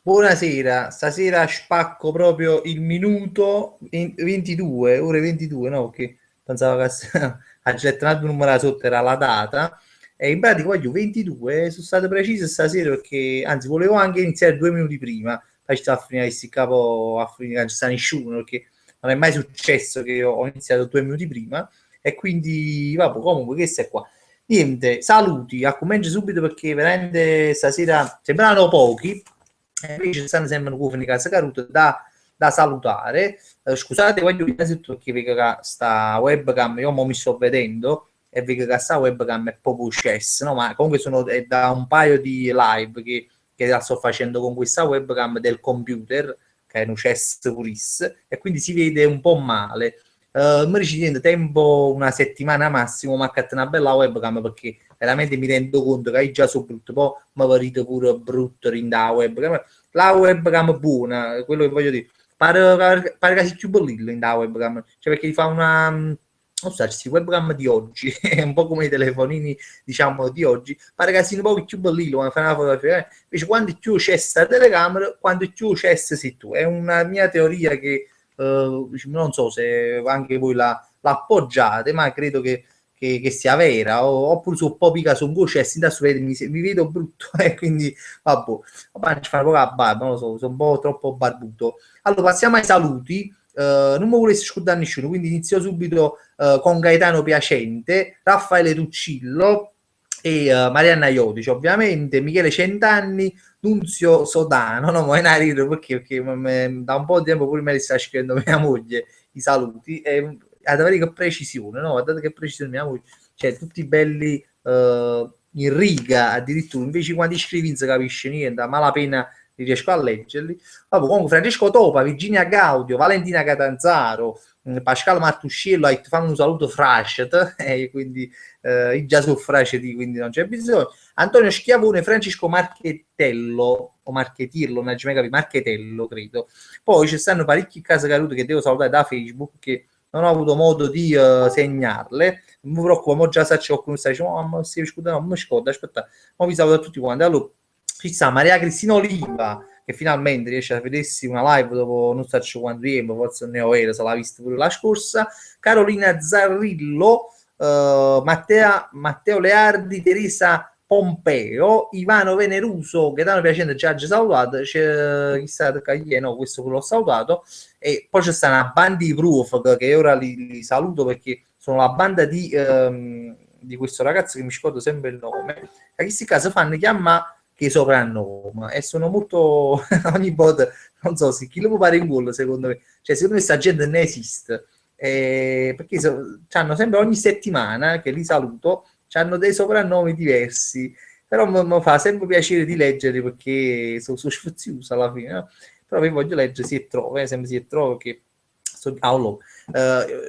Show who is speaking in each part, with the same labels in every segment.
Speaker 1: Buonasera, stasera spacco proprio il minuto 22, ore 22, no? Che pensavo che ha gettato un numero sotto, era la data. E in pratica voglio 22, sono stato preciso stasera perché, anzi, volevo anche iniziare 2 minuti prima, poi ci stavo a finire di capo a finire che non ci sta nessuno, perché non è mai successo che io ho iniziato 2 minuti prima, e quindi, vabbè, comunque, questo è qua. Niente, saluti, comincio subito perché veramente stasera sembrano pochi, invece stanno sempre in casa caruta da salutare. Scusate, voglio innanzitutto perché vedo che sta webcam, io mo mi sto vedendo e vedo che sta webcam è proprio chess, no? Ma comunque è da un paio di live che la sto facendo con questa webcam del computer, che è un chess purissimo, e quindi si vede un po' male. Mi richiede tempo una settimana massimo, ma che una bella webcam perché veramente mi rendo conto che è già so brutto, poi mi vedete pure brutto in da webcam. La webcam buona, quello che voglio dire, pare che sia più bellino in da webcam, cioè perché fa una, non so, questi webcam di oggi, è un po' come i telefonini, diciamo, di oggi, pare che sia un po' più bellino, ma fa una fotografia, invece quando più c'è sta telecamera, quando più c'è sei tu, è una mia teoria che non so se anche voi l'appoggiate, ma credo che sia vera, oppure su un po' pica su un voce e adesso mi vedo brutto e quindi vabbè, ci fa poca barba, non lo so, sono un po' troppo barbuto. Allora passiamo ai saluti. Non mi volessi scordare nessuno, quindi inizio subito con Gaetano Piacente, Raffaele Tuccillo e Marianna Iodici, ovviamente, Michele Centanni, Nunzio Sodano, no, ma è una ride perché da un po' di tempo pure me li sta scrivendo mia moglie i saluti, e ad avere che precisione, no? Guardate che precisione mia moglie, cioè tutti belli in riga addirittura, invece quando scrivi non si capisce niente, a malapena riesco a leggerli. Vabbè, comunque Francesco Topa, Virginia Gaudio, Valentina Catanzaro, Pascal Martuscello, fanno un saluto frascet, e quindi già su frasceti, quindi non c'è bisogno. Antonio Schiavone, Francesco Marchettello, o Marchetirlo, non c'è mai capito, Marchetello credo. Poi ci stanno parecchi case cadute che devo salutare da Facebook, che non ho avuto modo di segnarle. Non mi preoccupo, mo già sa c'è qualcuno che sta dicendo, ma si scusa, no, mi scorda, aspetta, mo vi saluto a tutti quanti. Allora, ci sta Maria Cristina Oliva, che finalmente riesce a vedersi una live dopo non so quanto tempo, forse ne ho era, se l'ha vista pure la scorsa. Carolina Zarrillo, Matteo Leardi, Teresa Pompeo, Ivano Veneruso, Gaetano Piacente già salutato, c'è chissà che no, questo l'ho salutato, e poi c'è sta una banda di Proof che ora li saluto perché sono la banda di questo ragazzo che mi scordo sempre il nome, che in questi casi fanno chiamare che soprannome e sono molto ogni volta non so se chi lo può fare in gol secondo me, cioè secondo me sta gente ne esiste, perché hanno sempre ogni settimana che li saluto hanno dei soprannomi diversi, però mi fa sempre piacere di leggere perché sono sfizioso alla fine, no? Però vi voglio leggere si è trova, sempre si è trova che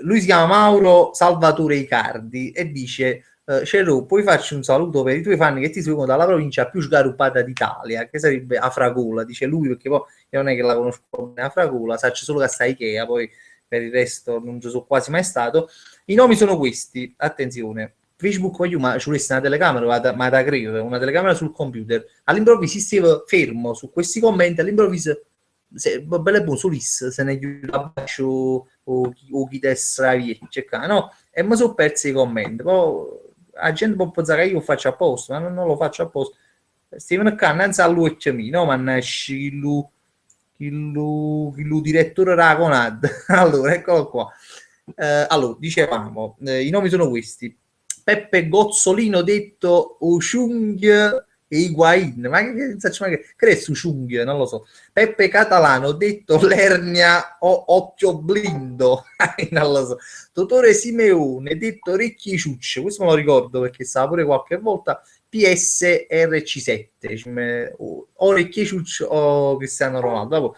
Speaker 1: lui si chiama Mauro Salvatore Icardi e dice Cerro, puoi farci un saluto per i tuoi fan che ti seguono dalla provincia più sgaruppata d'Italia, che sarebbe Afragola, dice lui, perché poi io non è che la conosco bene Afragola, saccio solo che sta Ikea, poi per il resto non ci sono quasi mai stato. I nomi sono questi, attenzione. Facebook voglio, ma ci volesse una telecamera, ma da credo, una telecamera sul computer. All'improvviso si stava fermo su questi commenti, all'improvviso belle buone solisse se ne aiuta o chi destra via, no? E mi sono persi i commenti. Poi la gente può pensare che io faccio apposta, ma non lo faccio apposta. Steven Cannanza a lui e me, no? Ma nasce il direttore Raconad. Allora, eccolo qua. Allora, dicevamo, i nomi sono questi. Peppe Gozzolino detto Oshung e Higuain, ma che è Sushung, non lo so. Peppe Catalano detto Lernia o Occhio Blindo, non lo so. Dottore Simeone detto Orecchie Ciucce, questo me lo ricordo perché stava pure qualche volta. PSRC7, Orecchie Ciucce o Cristiano Ronaldo.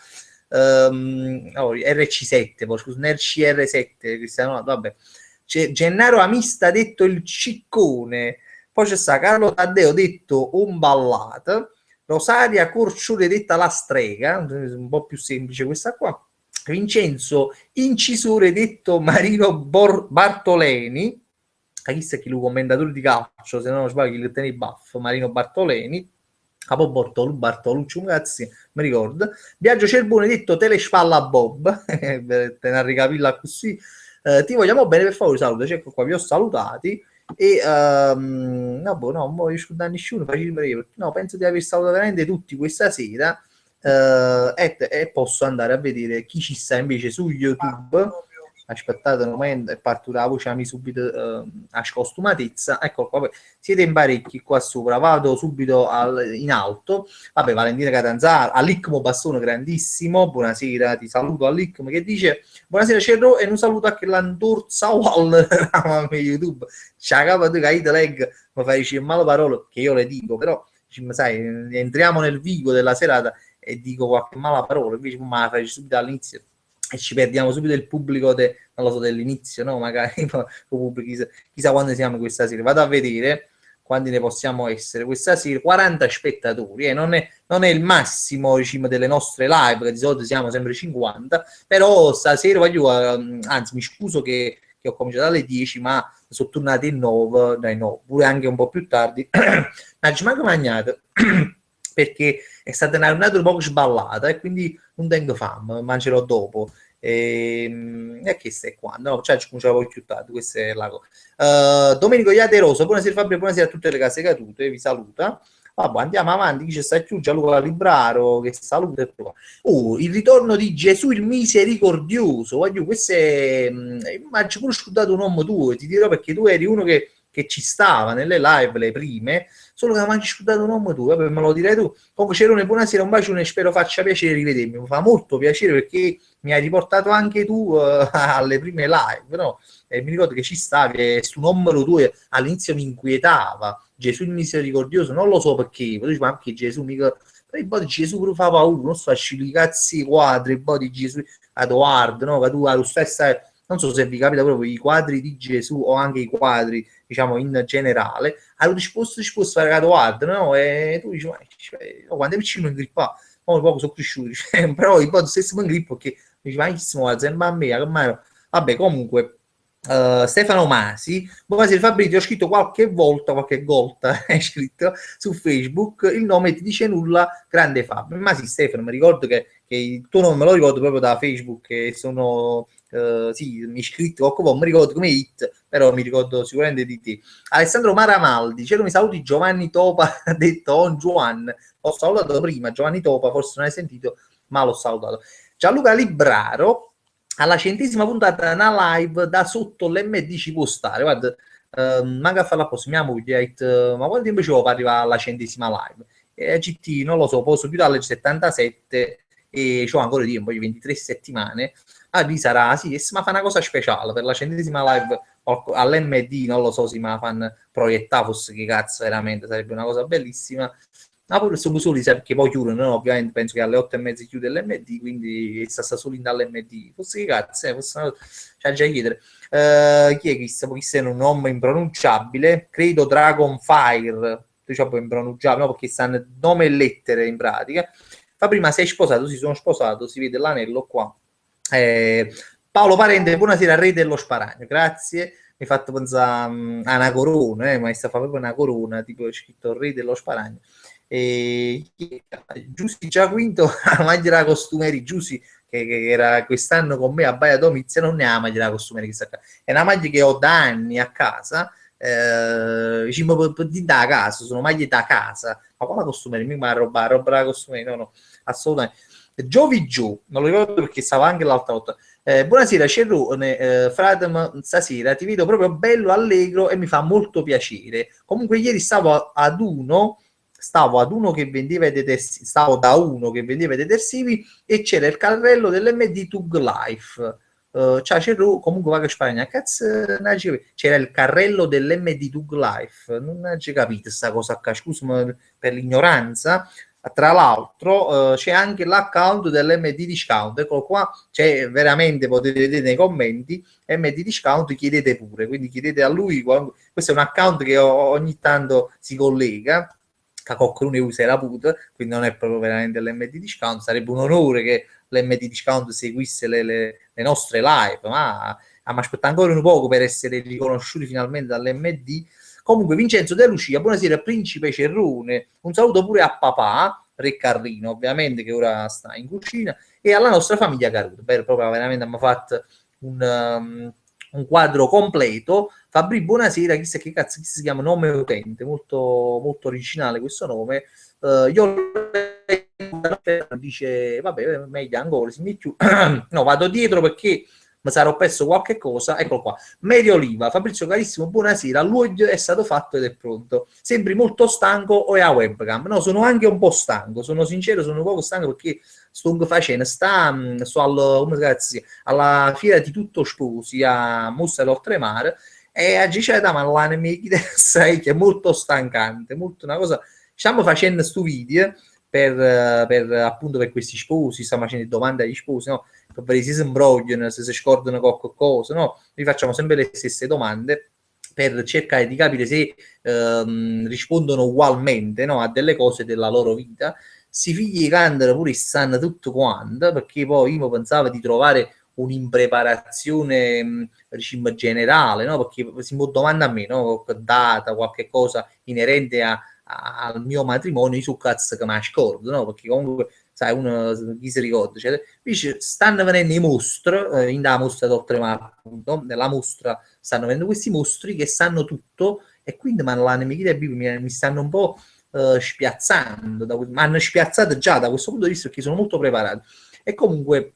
Speaker 1: RC7, poi scusa, RCR7 Cristiano Ronaldo, vabbè. C'è Gennaro Amista detto il ciccone, poi c'è sta Carlo Taddeo detto un ballato, Rosaria Corcione detta la strega, un po' più semplice questa qua, Vincenzo Incisore detto Marino Bartoleni, chissà chi lo commentatore di calcio, se non sbaglio chi lo tiene i baff, Marino Bartoleni, Capo Bartolucci, un cazzo, mi ricordo. Biagio Cerbone detto telespalla a Bob, te ne ricapilla così. Ti vogliamo bene, per favore, saluta, ecco qua, vi ho salutati. E no, boh, no, non voglio scordare nessuno, no, penso di aver salutato veramente tutti questa sera. E posso andare a vedere chi ci sta invece su YouTube. Aspettate un momento, è partita la voce subito a scostumatezza. Ecco qua, siete in parecchi qua sopra, vado subito in alto. Vabbè, Valentina Catanzaro, Alicmo Bassone, grandissimo, buonasera, ti saluto Alicmo che dice buonasera Cerro e un saluto anche l'Andorza Wall YouTube. Ciao capo tu che leg, mi fai dire male parole che io le dico, però sai, entriamo nel vivo della serata e dico qualche mala parola, invece me la fai subito all'inizio e ci perdiamo subito il pubblico non lo so, dell'inizio, no? Magari chissà quando siamo questa sera. Vado a vedere quanti ne possiamo essere questa sera. 40 spettatori, non è il massimo, diciamo, delle nostre live, che di solito siamo sempre 50, però stasera voglio, anzi mi scuso che ho cominciato alle 10, ma sono tornati in 9, dai no, pure anche un po' più tardi. Ma ci manca magnato perché è stata una giornata un po' sballata e quindi non tengo fame, mangerò dopo. E che stai qua? No, cioè, ci cominciamo più tardi, questa è la cosa. Domenico Iaderoso, buonasera Fabio, buonasera a tutte le case cadute, vi saluta. Vabbè, andiamo avanti, chi c'è sta più? Gianluca Libraro, che saluta. Il ritorno di Gesù il misericordioso, voglio, questo è, ma ci pure scudato un uomo tuo, ti dirò perché tu eri uno che ci stava nelle live, le prime, solo che mi hai scudato un uomo tu, vabbè, me lo direi tu. Comunque Cerone, buonasera, un bacione, spero faccia piacere rivedermi, mi fa molto piacere perché mi hai riportato anche tu alle prime live, no? E mi ricordo che ci stavi e sto numero 2 all'inizio mi inquietava, Gesù il misericordioso, non lo so perché, poi dici, ma perché Gesù mica... Poi di Gesù pure fa paura, non so, i cazzi quadri, poi di Gesù, Edoardo, no? Che tu allo stesso, non so se vi capita proprio i quadri di Gesù o anche i quadri, diciamo, in generale, allora disposto a fare Edoardo, no? E tu dici, ma quando è vicino in grippa, poco sono cresciuti, però i stesso in grippo che dici, ma chissimo, la zemba a me, vabbè, comunque, Stefano Masi, buonasera Fabrizio, ho scritto qualche volta hai scritto su Facebook, il nome ti dice nulla, grande Fabio. Ma sì, Stefano, mi ricordo che il tuo nome me lo ricordo proprio da Facebook, che sono sì, mi iscritto qualcosa, mi ricordo come hit, però mi ricordo sicuramente di te. Alessandro Maramaldi, c'erano i saluti Giovanni Topa, ha detto on Juan, ho salutato prima Giovanni Topa, forse non hai sentito, ma l'ho salutato. Gianluca Libraro, alla 100ª puntata una live da sotto l'MD ci può stare, guarda, manca a farla apposta, mia moglie ha detto, ma quanto tempo ci vuole per arrivare alla 100ª live? E GT non lo so, posso più dalle 77 e c'ho ancora di poi 23 settimane, lì sarà, sì, e ma fa una cosa speciale per la 100ª live all'MD, non lo so se me la fanno proiettare, fosse che cazzo veramente, sarebbe una cosa bellissima. Ma pure sono soli perché poi chiudono, no? Ovviamente penso che alle 8:30 chiude l'MD, quindi sta solo in dall'MD. Forse che cazzo, fosse c'è già chiedere. Chi è questo? Questo è un nome impronunciabile, credo Dragonfire, diciamo impronunciabile, no? Perché stanno nome e lettere in pratica. Fa prima sei sposato, sì, sono sposato, si vede l'anello qua. Paolo Parente, buonasera, re dello sparagno, grazie. Mi hai fatto pensare a una corona, ma sta proprio una corona, tipo scritto re dello sparagno. E Giussi già quinto la maglia da costumeri Giussi che era quest'anno con me a Baia Domizia, non ne ha la maglia da costumeri che sta qua. È una maglia che ho da anni a casa, diciamo da casa, sono maglie da casa, ma qua la costumeri, mica roba da costumeri, no, assolutamente. Giovi Gio, non lo ricordo perché stava anche l'altra volta. Buonasera Cerrone, Fradem, stasera ti vedo proprio bello, allegro e mi fa molto piacere. Comunque ieri stavo ad uno che vendeva i detersivi, stavo da uno che vendeva i detersivi e c'era il carrello dell'MD Tug Life. Cioè c'era comunque va che Spagna, cazzo, c'era il carrello dell'MD Tug Life, non ci capite questa cosa qua, scusa per l'ignoranza. Tra l'altro c'è anche l'account dell'MD Discount, ecco qua, c'è veramente, potete vedere nei commenti, MD Discount, chiedete pure, quindi chiedete a lui, questo è un account che ogni tanto si collega, che qualcuno usa la puta, quindi non è proprio veramente l'MD Discount, sarebbe un onore che l'MD Discount seguisse le nostre live, ma aspetta ancora un poco per essere riconosciuti finalmente dall'MD. Comunque Vincenzo De Lucia, buonasera Principe Cerrone, un saluto pure a papà, Re Carlino ovviamente che ora sta in cucina, e alla nostra famiglia Caruto. Beh, proprio veramente abbiamo fatto un quadro completo. Fabri, buonasera, chissà che cazzo chi si chiama, nome utente, molto, molto originale questo nome. Io dice, vabbè, meglio ancora, si più. No, vado dietro perché mi sarò perso qualche cosa. Eccolo qua. Mary Oliva, Fabrizio carissimo, buonasera. L'uoglio è stato fatto ed è pronto. Sembri molto stanco o è a webcam? No, sono anche un po' stanco, sono sincero, sono un po' stanco perché sto facendo, sto alla fiera di tutto sposi a Mostra d'Oltremare e a Gicetta ma l'anime che è molto stancante, molto una cosa. Stiamo facendo stu video per appunto per questi sposi, stiamo facendo domande agli sposi, no? Per vedere se si imbrogliano, se si scordano qualcosa, no? Noi facciamo sempre le stesse domande per cercare di capire se rispondono ugualmente, no? A delle cose della loro vita. Si figli cantano pure sanno tutto quanto, perché poi io pensavo di trovare un'impreparazione diciamo, generale, no? Perché si può domandare a me, no? Qualche data, qualche cosa inerente al mio matrimonio, io su cazzo che mi scordo, no? Perché comunque, sai, uno chi si ricorda, cioè, dice, stanno venendo i mostri, in da mostra d'Oltremare, appunto, nella mostra stanno venendo questi mostri che sanno tutto e quindi mi stanno un po' spiazzando, mi hanno spiazzato già da questo punto di vista perché sono molto preparato e comunque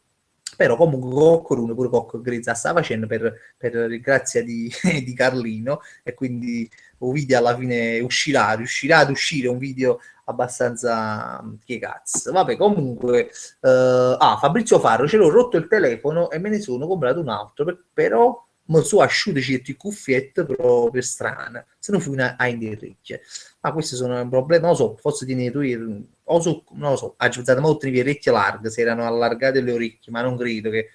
Speaker 1: però comunque qualcuno pure Cocco Grezza sta facendo per grazia di Carlino e quindi un video alla fine riuscirà ad uscire un video abbastanza che cazzo vabbè comunque Fabrizio Farro ce l'ho rotto il telefono e me ne sono comprato un altro però mi sono asciutto certe cuffiette proprio strane se non fu a indietrecchie ma questi sono un problema non lo so forse tieni tu non lo so ha usato molto le orecchie larghe si erano allargate le orecchie ma non credo che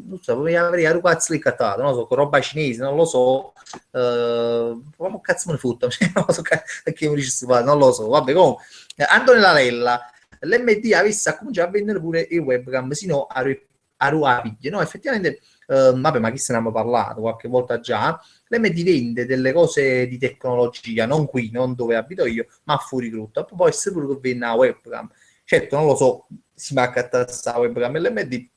Speaker 1: non so avrei un cazzo lì cattato non lo so con roba cinese non lo so ma cazzo me ne fotta non lo so perché mi dice non lo so vabbè comunque Antonio Lavella l'MD avesse cominciato a vendere pure i webcam sino a Ruapiglia no effettivamente vabbè ma chi se ne abbiamo parlato qualche volta già l'MD vende delle cose di tecnologia non qui, non dove abito io ma fuori gruppo poi se pure che vende la webcam certo non lo so si va a cattare questa webcam l'MD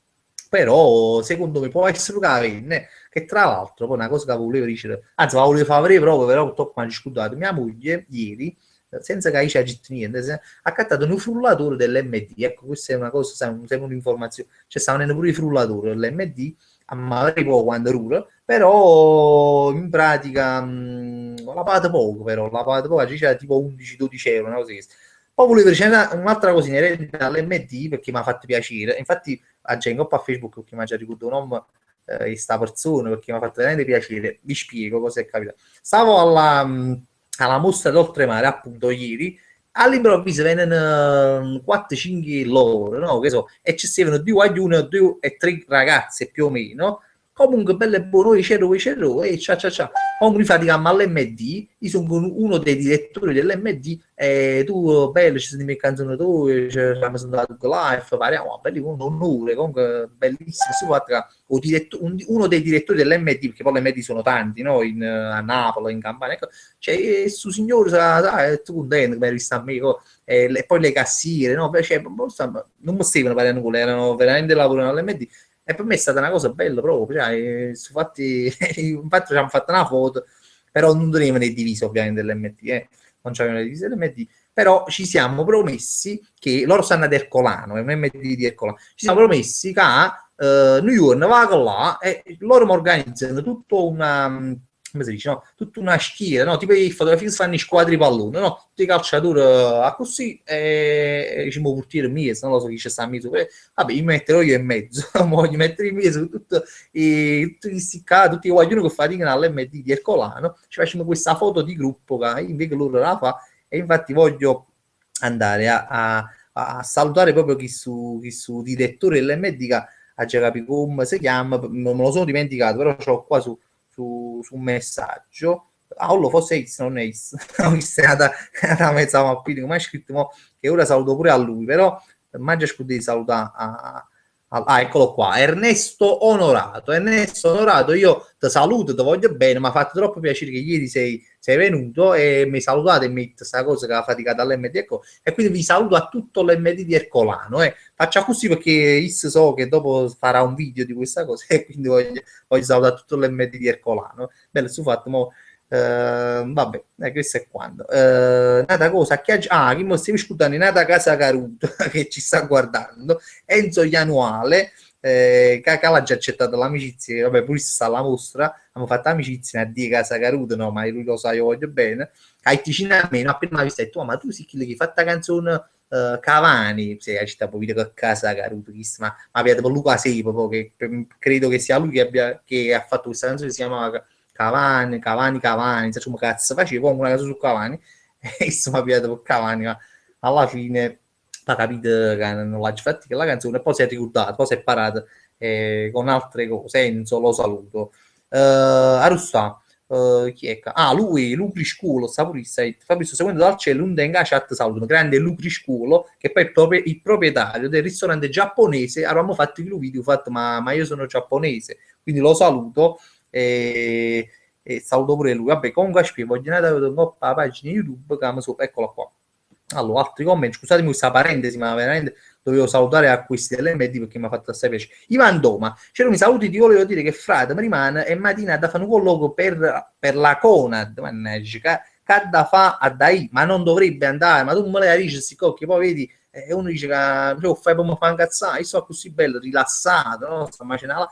Speaker 1: però secondo me può essere che la vende che tra l'altro poi una cosa che volevo dire anzi la volevo fare proprio però purtroppo mi ha discutato mia moglie ieri senza che ci hagi niente ha cattato un frullatore dell'MD ecco questa è una cosa sembra un'informazione cioè stavano pure i frullatori dell'MD a magari poco quando rura però in pratica la pagate poco però la pagate poco c'è tipo 11-12 euro una cosa così. Poi volevo dire un'altra cosa inerente all'MD perché mi ha fatto piacere infatti aggiungo a Facebook perché mi ha già ricordato un nome sta persona perché mi ha fatto veramente piacere vi spiego cosa è capitato stavo alla mostra d'Oltremare appunto ieri all'improvviso vennero 4-5 loro no? Che so, e ci stavano 2 e 3 ragazze più o meno comunque belle e buone c'ero e ciao comunque faticammo all'MD io sono uno dei direttori dell'MD e tu bello ci sono le mie canzoni tu siamo andati live parliamo belli un onore comunque bellissimo si fatta uno dei direttori dell'MD perché poi l'MD sono tanti no? A Napoli in Campania ecco. Cioè su signore sai tu contento che mi hai visto a me e poi le cassiere no? Cioè, non mi stavano per nulla erano veramente lavorano all'MD e per me è stata una cosa bella proprio cioè, infatti ci hanno fatto una foto però non tenevano le divise ovviamente dell'MD non c'erano le divise dell'MD però ci siamo promessi che loro stanno ad Ercolano è un MD di Ercolano ci siamo promessi che a New York vado là e loro mi organizzano tutto una come si dice, no? Tutta una schiera, no? Tipo i fotografi che fanno i squadri pallone, no? Tutti i calciatori a così e ci può portare in mezzo, non lo so chi ci sta in mezzo. Vabbè, mi metterò io in mezzo, voglio mettere in mezzo tutti questi tutti i guaglioni che faticano all'MD di Ercolano, ci facciamo questa foto di gruppo che invece loro la fa e infatti voglio andare a salutare proprio chi su direttore dell'MD che ha già capito come si chiama, non me lo sono dimenticato, però c'ho qua su un messaggio Paolo forse Ace non Ace è una mezza mappina come hai scritto che ora saluto pure a lui però mangia scusi di salutare Eccolo qua, Ernesto Onorato. Ernesto Onorato, io ti saluto, ti voglio bene, mi ha fatto troppo piacere che ieri sei venuto e mi salutate e mi dite questa cosa che ha faticato all'MD, ecco, e quindi vi saluto a tutto l'MD di Ercolano. Faccia così perché io so che dopo farà un video di questa cosa e quindi voglio salutare tutto l'MD di Ercolano. Bello, su fatto, mo, vabbè, questo è quando. Nata cosa, chi mi stiamo ascoltando, Nata Casa Caruto che ci sta guardando, Enzo Ianuale, che l'ha già accettato l'amicizia, vabbè, pure sta alla mostra, abbiamo fatto amicizia a di Casa Caruto, no, ma lui lo sa, io voglio bene. Hai vicino a me, no, appena mi visto, detto, ma tu sei quello che hai fatto la canzone Cavani, se hai citato video che Casa Caruto, ma abbiate per Luca Sepo, che credo che sia lui che ha fatto questa canzone che si chiama Cavani, sai come cazzo faceva, una canzone su Cavani, e insomma mi ha per Cavani, ma alla fine ha capito che non l'ha fatto la canzone, e poi si è ricordato, poi si è parato con altre cose, Enzo lo saluto. Arusta, chi è? Lui, Lucrisculo, saporista, Fabrizio, seguendo dal cielo, un denga chat saluto, grande Lucrisculo, che poi è il proprietario del ristorante giapponese, avevamo fatto il video, fatto, ma io sono giapponese, quindi lo saluto, e saluto pure lui. Vabbè, comunque voglio andare a vedere un po' la pagina YouTube, che eccola qua. Allora, altri comment, scusatemi questa parentesi, ma veramente dovevo salutare a questi dell'MD perché mi ha fatto assai piacere. Ivan Doma, c'era mi saluti, ti volevo dire che frate, mi rimane e mattina da fare un colloquio per la Conad, mannaggia, che da fa a dai, ma non dovrebbe andare, ma tu me la dici, sti cocchi, poi vedi, uno dice che fai per mi fa incazzare, io sono così bello, rilassato, no? Sta macinata,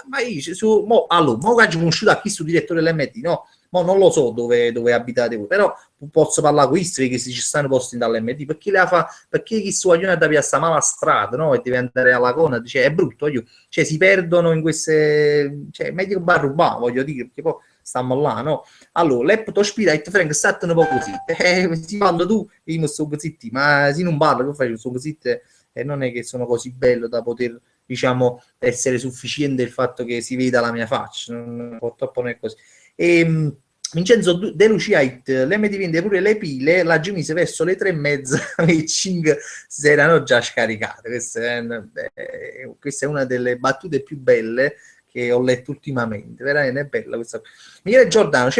Speaker 1: ma io, allora, mo che ho conosciuto a chi sul direttore dell'MD, no? Mo non lo so dove abitate voi, però posso parlare con questi che si ci stanno posti dall'MD, perché la fa, perché chi su guaglione da piazza mala strada, no? E deve andare alla Cona, dice, è brutto, cioè si perdono in queste, cioè meglio che barrubà, voglio dire, perché poi stiamo là, no? Allora, l'Epto Spirit, Frank, state un po' così, si parla tu, io sto così, ma se non parlo, che fai, sto così, e non è che sono così bello da poter, diciamo, essere sufficiente il fatto che si veda la mia faccia, purtroppo non è così. Vincenzo De Luciait, l'MD vende pure le pile, la Gimise verso le 3:30 e 5 si erano già scaricate. Questa è una delle battute più belle che ho letto ultimamente, veramente è bella questa. Michele Giordano,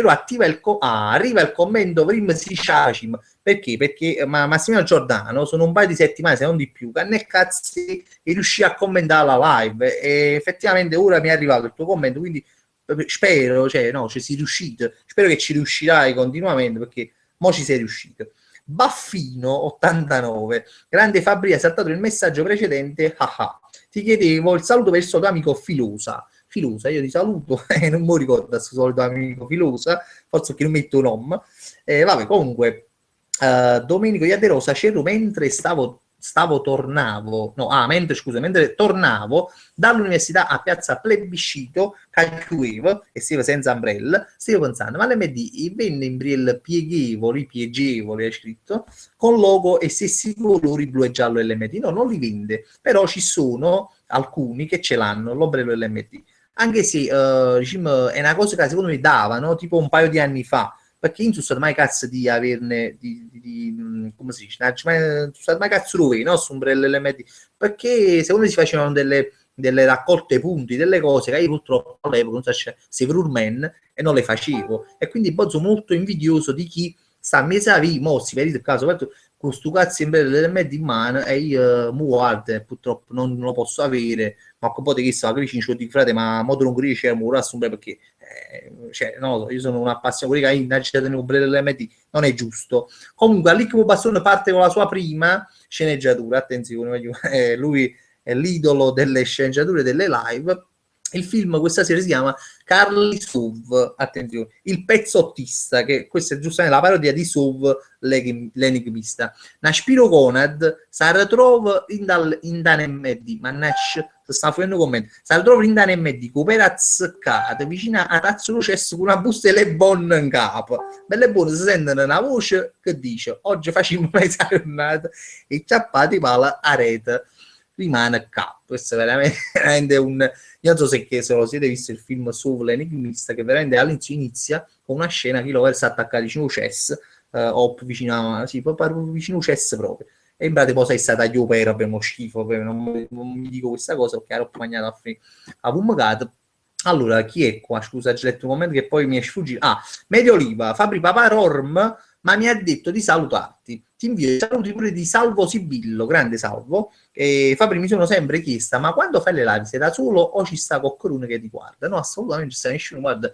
Speaker 1: arriva il commento prima si sciacim, perché? Perché Massimiliano Giordano sono un paio di settimane, se non di più, che nel cazzo riuscì a commentare la live e effettivamente ora mi è arrivato il tuo commento, quindi spero, ci sei riuscito, spero che ci riuscirai continuamente perché mo ci sei riuscito. Baffino 89, grande Fabri, hai saltato il messaggio precedente, ti chiedevo il saluto verso tuo amico Filosa, io ti saluto, non mi ricordo questo solito amico Filosa, forse che non metto un nome, vabbè, comunque Domenico Iaderosa c'ero mentre mentre tornavo dall'università a piazza Plebiscito, calculevo e stavo senza ombrella, stavo pensando, ma l'MD venne in briel pieghevoli, hai scritto, con logo e stessi colori blu e giallo LMD, no, non li vende, però ci sono alcuni che ce l'hanno, l'ombrello LMD, anche se diciamo, è una cosa che secondo me davano tipo un paio di anni fa, perché io non sono stato mai cazzo di averne come si dice, non sono stato mai cazzo lui, no, su ombrello LMD, perché secondo me si facevano delle raccolte punti, delle cose che io purtroppo all'epoca non so se Severurman e non le facevo, e quindi poi sono molto invidioso di chi sta a mese a vi, mossi, per il caso, con sto cazzo dell'MD in mano e io mu guarda, purtroppo non lo posso avere, ma un po' di chi sta vicino di frate, ma modo non riesce a murare perché non lo so, io sono un appassionato di innanzitutto tenere un dell'MD, non è giusto. Comunque Alicmo Bastone parte con la sua prima sceneggiatura, attenzione, lui è l'idolo delle sceneggiature delle live. Il film questa sera si chiama Carly Suv, attenzione, il pezzottista, che questa è giustamente la parodia di Suv, l'enigmista. Naspiro Conad si ritrova in Dan MD, mannaggia, sta facendo commenti, si ritrova in Dan MD, con per azzeccata, vicino a Tazzo Lucesso, con una busta e le bonne in capo. Belle buone, si sentono una voce che dice, oggi facciamo una giornata e ciappati pala a rete. Rimane a capo, questo è veramente un, io non so se lo siete visto il film su l'enigmista, che veramente all'inizio inizia con una scena che lo versa attaccare vicino al chess, o vicino a, sì, proprio vicino al chess proprio, e in pratica poi sei stata io per abbiamo schifo, non mi dico questa cosa perché ero mangiato a fine a fumegato. Allora, chi è qua? Scusa, ho letto un momento che poi mi è sfuggito. Ah, Medio Oliva, Fabri Paparorm, ma mi ha detto di salutarti. Ti invio i saluti pure di Salvo Sibillo, grande Salvo. E Fabri, mi sono sempre chiesta, ma quando fai le live sei da solo o ci sta qualcuno che ti guarda? No, assolutamente ci sta nessuno, guarda,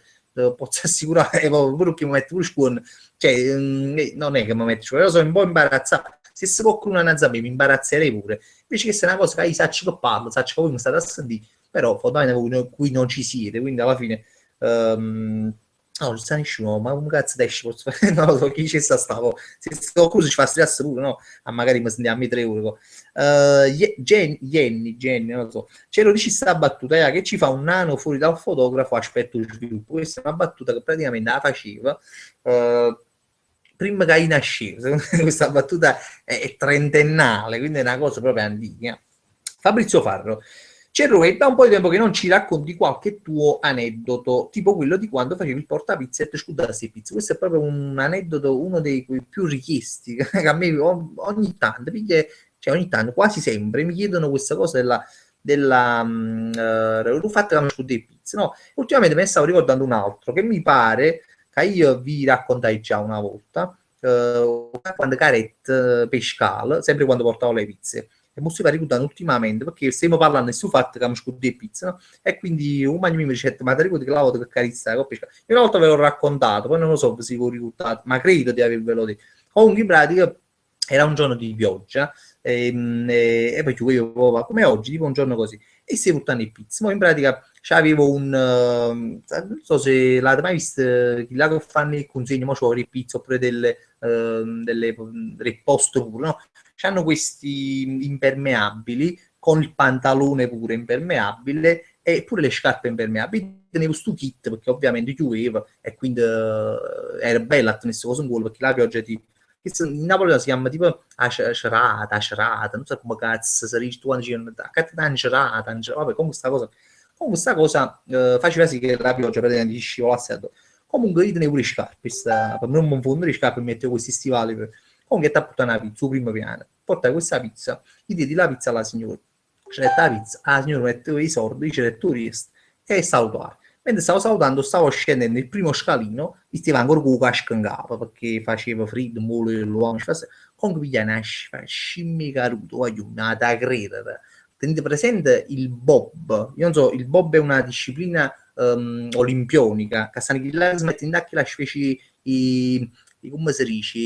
Speaker 1: posso assicurare, pure che mi metto pure scuola, cioè, non è che mi metto scuola, io sono un po' imbarazzato. Se qualcuno non sa me, mi imbarazzerei pure. Invece che se è una cosa che io saccio che parlo, saccio che voi mi state a sentire, però fondamentalmente qui non ci siete, quindi alla fine no, ci sta nessuno, ma un cazzo d'esce, non lo so, chi c'è stavo, se qualcuno ci fa stress pure, no? A magari mi sentiamo a 3 euro. Jenny, non lo so, c'ero dici sta battuta che ci fa un nano fuori dal fotografo, aspetto il sviluppo. Questa è una battuta che praticamente la faceva prima che nasceva. Questa battuta è trentennale, quindi è una cosa proprio antica. Fabrizio Farro, Cerro, è da un po' di tempo che non ci racconti qualche tuo aneddoto, tipo quello di quando facevi il portapizza e ti scudassi le pizze. Questo è proprio un aneddoto, uno dei più richiesti, che a me ogni tanto, cioè ogni tanto, quasi sempre, mi chiedono questa cosa della fatto che mi scudi le pizze. No? Ultimamente me ne stavo ricordando un altro, che mi pare che io vi raccontai già una volta, quando Caret Pescal, sempre quando portavo le pizze. E mi stiamo ricordando ultimamente perché stiamo parlando di fatto che mi scudi pizza, no? E quindi un magno mi dice ma ti ricordi che la volta che carizza io una volta ve l'ho raccontato, poi non lo so se vi ho ricordato, ma credo di avervelo detto. Comunque in pratica era un giorno di pioggia e poi io come oggi, tipo un giorno così, e si buttano i pizza. Poi in pratica c'avevo non so se l'avete mai visto, chi là che fanno il consegno, ma c'ho le pizze oppure delle poste pure, no? C'hanno questi impermeabili con il pantalone pure impermeabile e pure le scarpe impermeabili. Tenevo sto kit perché ovviamente pioveva e quindi era bella a tenere cosa in culo perché la pioggia ti in Napoli si chiama tipo acerata, non so come cazzo si dice tu quando ci acerata, vabbè, comunque sta cosa faceva sì che la pioggia praticamente scivolasse addosso. Comunque io tenevo le scarpe, per non confondere le scarpe mettevo questi stivali comunque ti ha portato una pizza sul primo piano, porta questa pizza, gli diedi la pizza alla signora, c'è la pizza, la signora metteva i soldi, dice tu riesti e salutare. Mentre stavo salutando, stavo scendendo il primo scalino, mi stava ancora con la casca in capo, perché faceva freddo, mole, comunque piglia una scimmia caruto, voglio una da credere. Tenete presente il bob? Io non so, il bob è una disciplina olimpionica, che stanno là che smettono in la specie come si dice,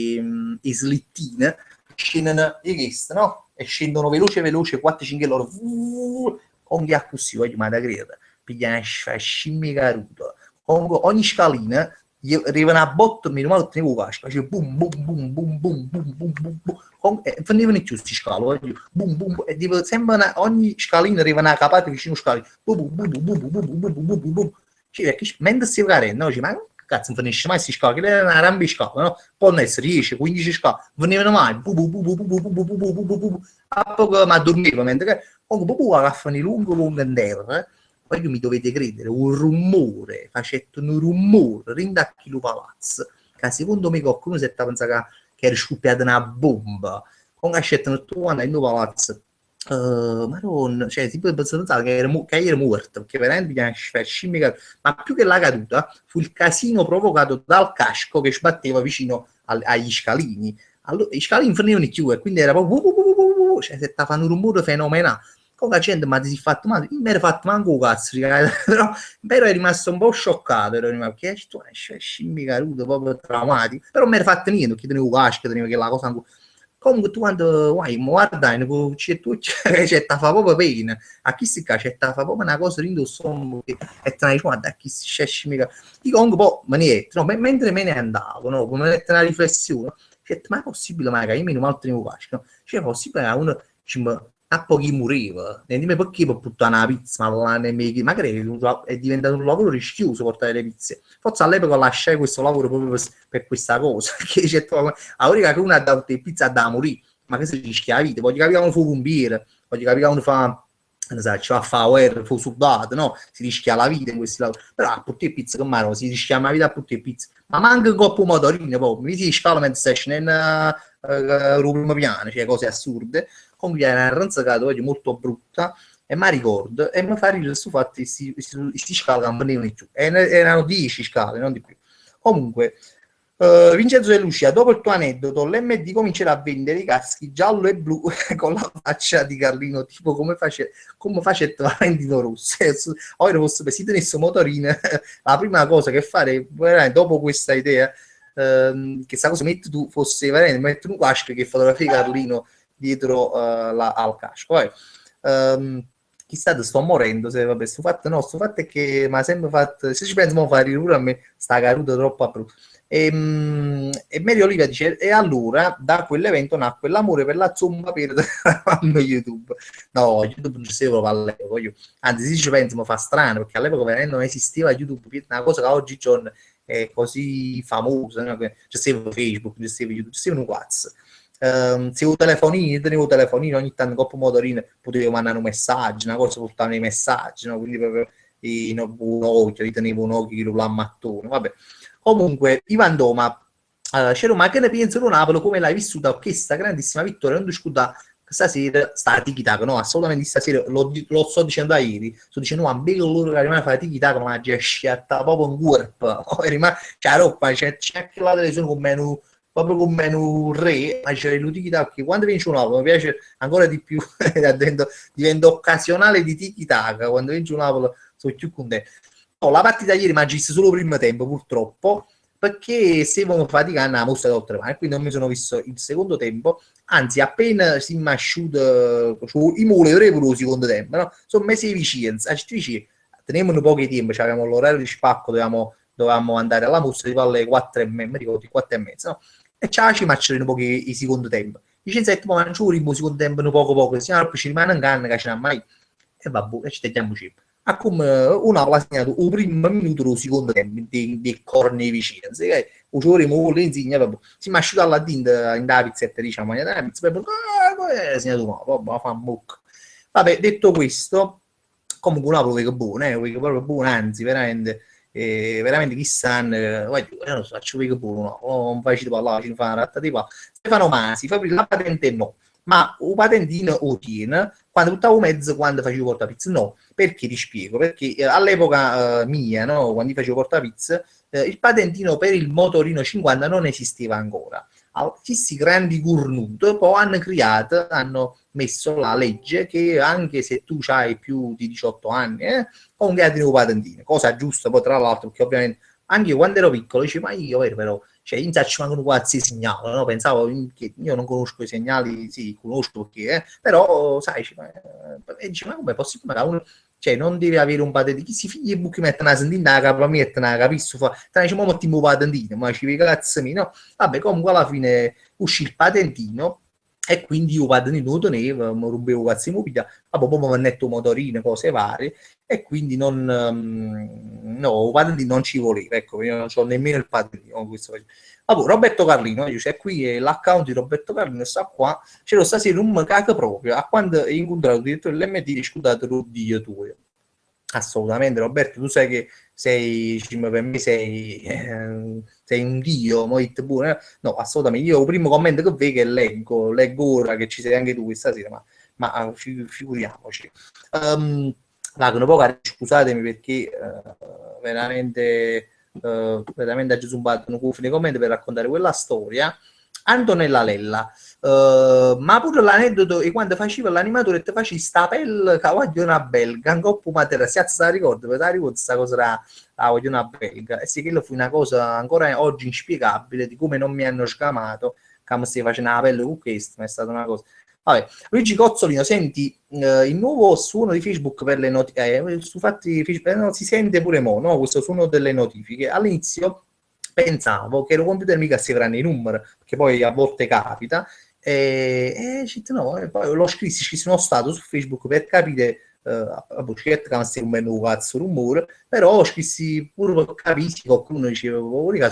Speaker 1: i slittine, scendono i guest, no? E scendono veloce, 4-5 loro, con gli acquisiti, voglio mai da credere, pigliano una scimmia caruta. Ogni scalina arrivano a botto, meno male che tenevo casca, cioè boom, boom, boom, boom, boom, boom, boom, boom, boom, e venivano più questi scalo, boom, boom, e sembra ogni scalina arrivano a capate vicino scali, boom, boom, boom, boom, boom, boom, boom, boom, boom, boom, cioè, mentre si carendo, no, ma cazzo non finisce mai questi scali, che era una rambi scala, no? Poi non essere 10, 15 scali, venivano mai, a poco ma dormiva, mentre che, comunque, poi agaffano lungo in terra, poi mi dovete credere, un rumore, facetto un rumore, rindacchi lo palazzo, che secondo me qualcuno si è pensato che era scoppiata una bomba, con accettano tutto quanto in palazzo, Madonna, cioè si può pensare che era morto, perché veramente mi ha scimmia, ma più che la caduta fu il casino provocato dal casco che sbatteva vicino agli scalini. Allora, i scalini finivano più e quindi era proprio cioè si fanno un rumore fenomenale. Con la gente ma ti si è fatto male, mi ero fatto manco un cazzo, però è rimasto un po' scioccato, ero rimasto, che tu scimmia caduta, proprio traumatico, però non mi ero fatto niente, perché tenevo casco, tenevo che la cosa ancora. Comunque tu quando vai, guardai, c'è tu c'è ta fa proprio pena, a chi si c'è ta fa proprio una cosa l'indosso e te ne dici guarda a chi si scesce mica. Io comunque poi me ne etto, no, mentre me ne andavo, no, come mette una riflessione, cioè, ma è possibile magari, io meno male tenevo casco, no? Cioè è possibile che uno a pochi moriva, e dimmi perché per buttare una pizza, ma magari è diventato un lavoro rischioso portare le pizze, forse all'epoca lasciai questo lavoro proprio per questa cosa, che c'è ora che uno ha dato le pizze da morire, ma che si rischia la vita, voglio capire che uno fa un pompiere, voglio capire che uno fa, non so, ci va a fare guerra, fa soldato, no? Si rischia la vita in questi lavori, però a puttare pizza che mano, si rischia la vita a puttare pizza, ma manca un coppo motorino, poi mi si scala mentre stai scendendo primo piano, cioè cose assurde. Comunque era una ranzacata molto brutta, e mi ricordo, e mi fa ridere su fatti sti scale che non venivano più. Erano 10 scale, non di più. Comunque, Vincenzo De Lucia, dopo il tuo aneddoto, l'MD comincerà a vendere i caschi giallo e blu con la faccia di Carlino, tipo come facette Valentino Rossi. Ora fosse per si tenesse motorino, la prima cosa che fare dopo questa idea, che sta cosa metti tu, fosse veramente mettere un casco che fotografia Carlino dietro al casco. Chissà, sto morendo se vabbè, sto fatto è che mi ha sempre fatto, se ci penso mo fa ridere a me sta caduta troppo a brutto. E Mary Olivia dice, e allora da quell'evento nacque l'amore per la zumba per YouTube. No, YouTube non c'era proprio all'epoca, anzi se ci penso mi fa strano, perché all'epoca veramente non esisteva YouTube, una cosa che oggigiorno è così famosa, no? C'è Facebook, c'è YouTube, c'è un WhatsApp. Se ho telefonini, tenevo telefonini, ogni tanto coppo motorino potevo mandare un messaggio, una cosa portavano i messaggi, no? Quindi proprio un occhio, tenevo un occhio che lo mattone, vabbè. Comunque, Ivan Doma, c'era ma che ne pensi di Napoli, come l'hai vissuta questa grandissima vittoria, non discuta stasera sta tiki-taka, no, assolutamente stasera lo sto dicendo da ieri, sto dicendo no, bello loro che rimane a fare tiki-taka, ma già sciatta proprio un corpo, c'è roba, c'è anche la televisione con menu, proprio con menu re, ma c'è il tiki-taka, che quando vince un Napoli mi piace ancora di più, diventa occasionale di tiki-taka, quando vince un Napoli sono più contento. No, la partita ieri mi ha visto solo il primo tempo, purtroppo, perché stavo faticando la mostra d'oltre mano, quindi non mi sono visto il secondo tempo, anzi appena si mi è asciutto i muli per il secondo tempo, no? Sono mesi vicini, teniamo un po' di tempo, cioè avevamo l'orario di spacco, dovevamo andare alla mostra tipo alle 4 e mezza, mi ricordo, 4 e mezza, no? E ci macciano un po' il secondo tempo. Dice, senti, ma non ci vuole il secondo tempo, un poco, se no ci rimane in canna, che ce n'ha mai, e vabbè, ci teniamo cibo. Ha come una ha segnato il primo minuto del secondo tempo di corni vicini, che uccioremo le insegne, si è asciugato alla tinta in da pizzetta, diciamo, ha segnato no, fa un bocco. Vabbè, detto questo, comunque una prova che buona, proprio buona, anzi, veramente chissà, non so, faccio che buono, non faccio parlare, ci fa una ratta di qua. Stefano Masi, la patente no, ma un patentino o tiene, quando buttavo mezzo, quando facevo portapizza, no, perché ti spiego, perché all'epoca mia, no, quando facevo portapizza, il patentino per il motorino 50 non esisteva ancora. Questi grandi cornuti poi hanno messo la legge che anche se tu hai più di 18 anni, comunque hai un patentino, cosa giusta, poi tra l'altro, perché ovviamente anche io quando ero piccolo dicevo, ma io però cioè in ci mancano quasi segnali, no? Pensavo che io non conosco i segnali, sì, conosco perché, però sai, dice, ma come è possibile? Uno, cioè non deve avere un patentino, chi si figli e buchi mette una sentina, la capa mette una capisco, dice, ma mettiamo un patentino, ma ci vede cazzo mio, no? Vabbè, comunque alla fine uscì il patentino, e quindi io patentino lo tenevo, mi rubevo cazzo di mobile, vabbè, poi mi netto motorine, cose varie, e quindi no, patentino non ci voleva, ecco, io non ho nemmeno il patentino. Vabbè, Roberto Carlino, c'è qui l'account di Roberto Carlino, sta qua, c'è lo stasera un caco proprio, a quando ho incontrato il direttore dell'MD, scusate, l'oddio tuo. Assolutamente, Roberto, tu sai che per me sei un dio, pure. No, assolutamente, io il primo commento che vedo è leggo ora che ci sei anche tu questa sera, ma figuriamoci. Un po', scusatemi perché veramente ha zumbato un cuffio nei commenti per raccontare quella storia. Antonella Lella, ma pure l'aneddoto e quando faceva l'animatore ti facevi sta pelle cavagliona belga, un coppo matera, si alza ricordo, per ricordo questa cosa la cavagliona belga, e sì, quello fu una cosa ancora oggi inspiegabile di come non mi hanno scamato che mi stai facendo la pelle con questo, ma è stata una cosa. Vabbè, Luigi Cozzolino, senti, il nuovo suono di Facebook per le notifiche, su fatti no, si sente pure mo, no? Questo suono delle notifiche. All'inizio pensavo che il computer mica si avranno i numeri, perché poi a volte capita, no, poi l'ho scrissi uno stato su Facebook per capire che un menu cazzo rumore, però ho scrissi pure per capire, qualcuno diceva,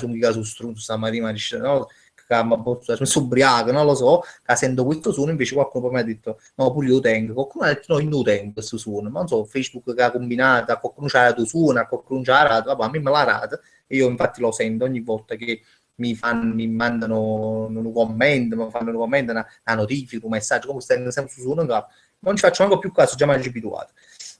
Speaker 1: mica su strunzo stamattina, dice, no, mi sono ubriaco, non lo so, che sento questo suono, invece qualcuno poi mi ha detto, no, pure io tengo, qualcuno ha detto, no, io non tengo questo suono, ma non so, Facebook che ha combinato, a qualcuno c'ha dato suono, a qualcuno c'ha dato, vabbè, a me me l'ha dato, e io infatti lo sento ogni volta che mi mandano un commento, mi fanno un commento, una notifica, un messaggio, come stai sempre su uno, non ci faccio manco più caso, già mi hanno abituato.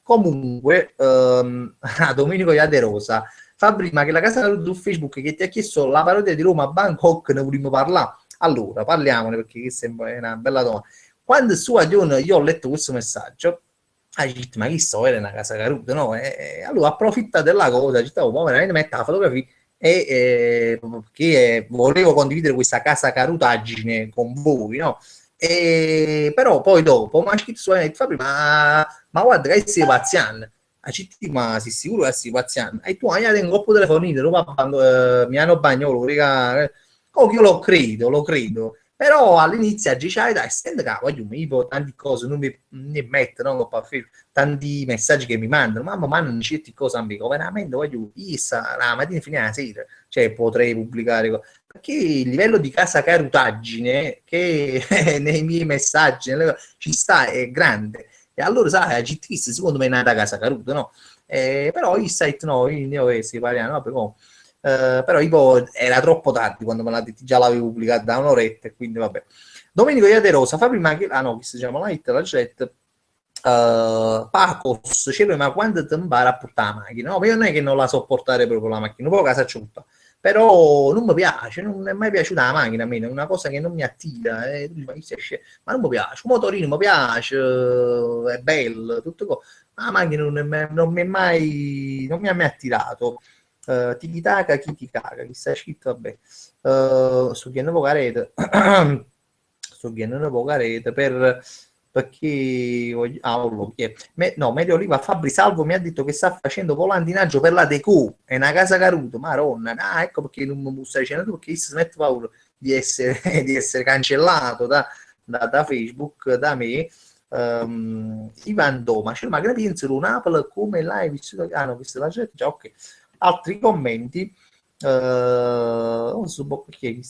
Speaker 1: Comunque, a Domenico Iaderosa fa prima che la casa su Facebook che ti ha chiesto la parodia di Roma a Bangkok, ne vogliamo parlare. Allora, parliamone perché questa è una bella domanda. Quando su Adion io ho letto questo messaggio, ha detto, ma chi so, era una casa caruta, no? Allora approfitta della cosa, stavo veramente mettere la fotografia che volevo condividere questa casa carutaggine con voi, no? Però poi dopo mi ha scritto su fa ma guarda che sei pazziano. A città, ma sei sicuro che sei pazziano? E tu hai un coppo telefonino, mi hanno bagnato, oh, io lo credo. Però all'inizio diceva, dai, senti che voglio, io tante cose non mi metto, no? Tanti messaggi che mi mandano, mamma mandano certe cose a me, veramente voglio, io la mattina fino alla sera, cioè potrei pubblicare, perché il livello di casa carutaggine che nei miei messaggi ci sta, è grande. E allora, sai, la GTX secondo me è nata casa caruta, no? Però il site no, io si parliamo, vabbè, però era troppo tardi quando me l'ha detto, già l'avevo pubblicato da un'oretta e quindi vabbè. Domenico Iaderosa fa prima che chi si chiama la chat Pacos cioè, ma quando ti impara a portare la macchina, no, io non è che non la so portare proprio la macchina, poi casa c'è tutta, però non mi piace, non è mai piaciuta la macchina a me, è una cosa che non mi attira, ma non mi piace, un motorino mi piace, è bello, tutto cose. La macchina non mi ha mai attirato. Tiki taka, chi caga, chi sta scritto, vabbè. Sto chiedendo poca rete. Sto chiedendo poca rete perché no, Medio Oliva Fabri Salvo mi ha detto che sta facendo volantinaggio per la Deco, è una casa caruta, maronna. Ah, ecco perché non mi stai dicendo, perché si mette paura di essere, di essere cancellato da Facebook, da me. Ivan Doma, cioè, ma che pensi di Napoli come l'hai vissuto? Ah no, questa è la gente, già ok. Altri commenti,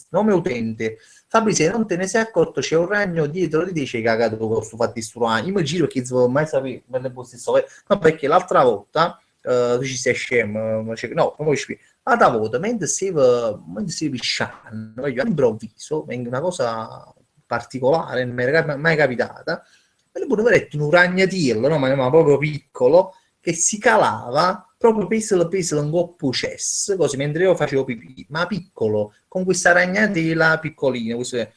Speaker 1: nome utente Fabri, se non te ne sei accorto c'è un ragno dietro di te, c'è cagato con questo fatto di sto ragno. Io mi giro che non mai sapere no, perché l'altra volta tu ci sei scemo, no, come spiego, l'altra volta mentre stavo pisciando all'improvviso venga una cosa particolare, non mi era mai capitata, e pure vedete un ragnatiello, no? Ma proprio piccolo, che si calava proprio pesalo un coppo cesso, così mentre io facevo pipì, ma piccolo, con questa ragnatela piccolina, questo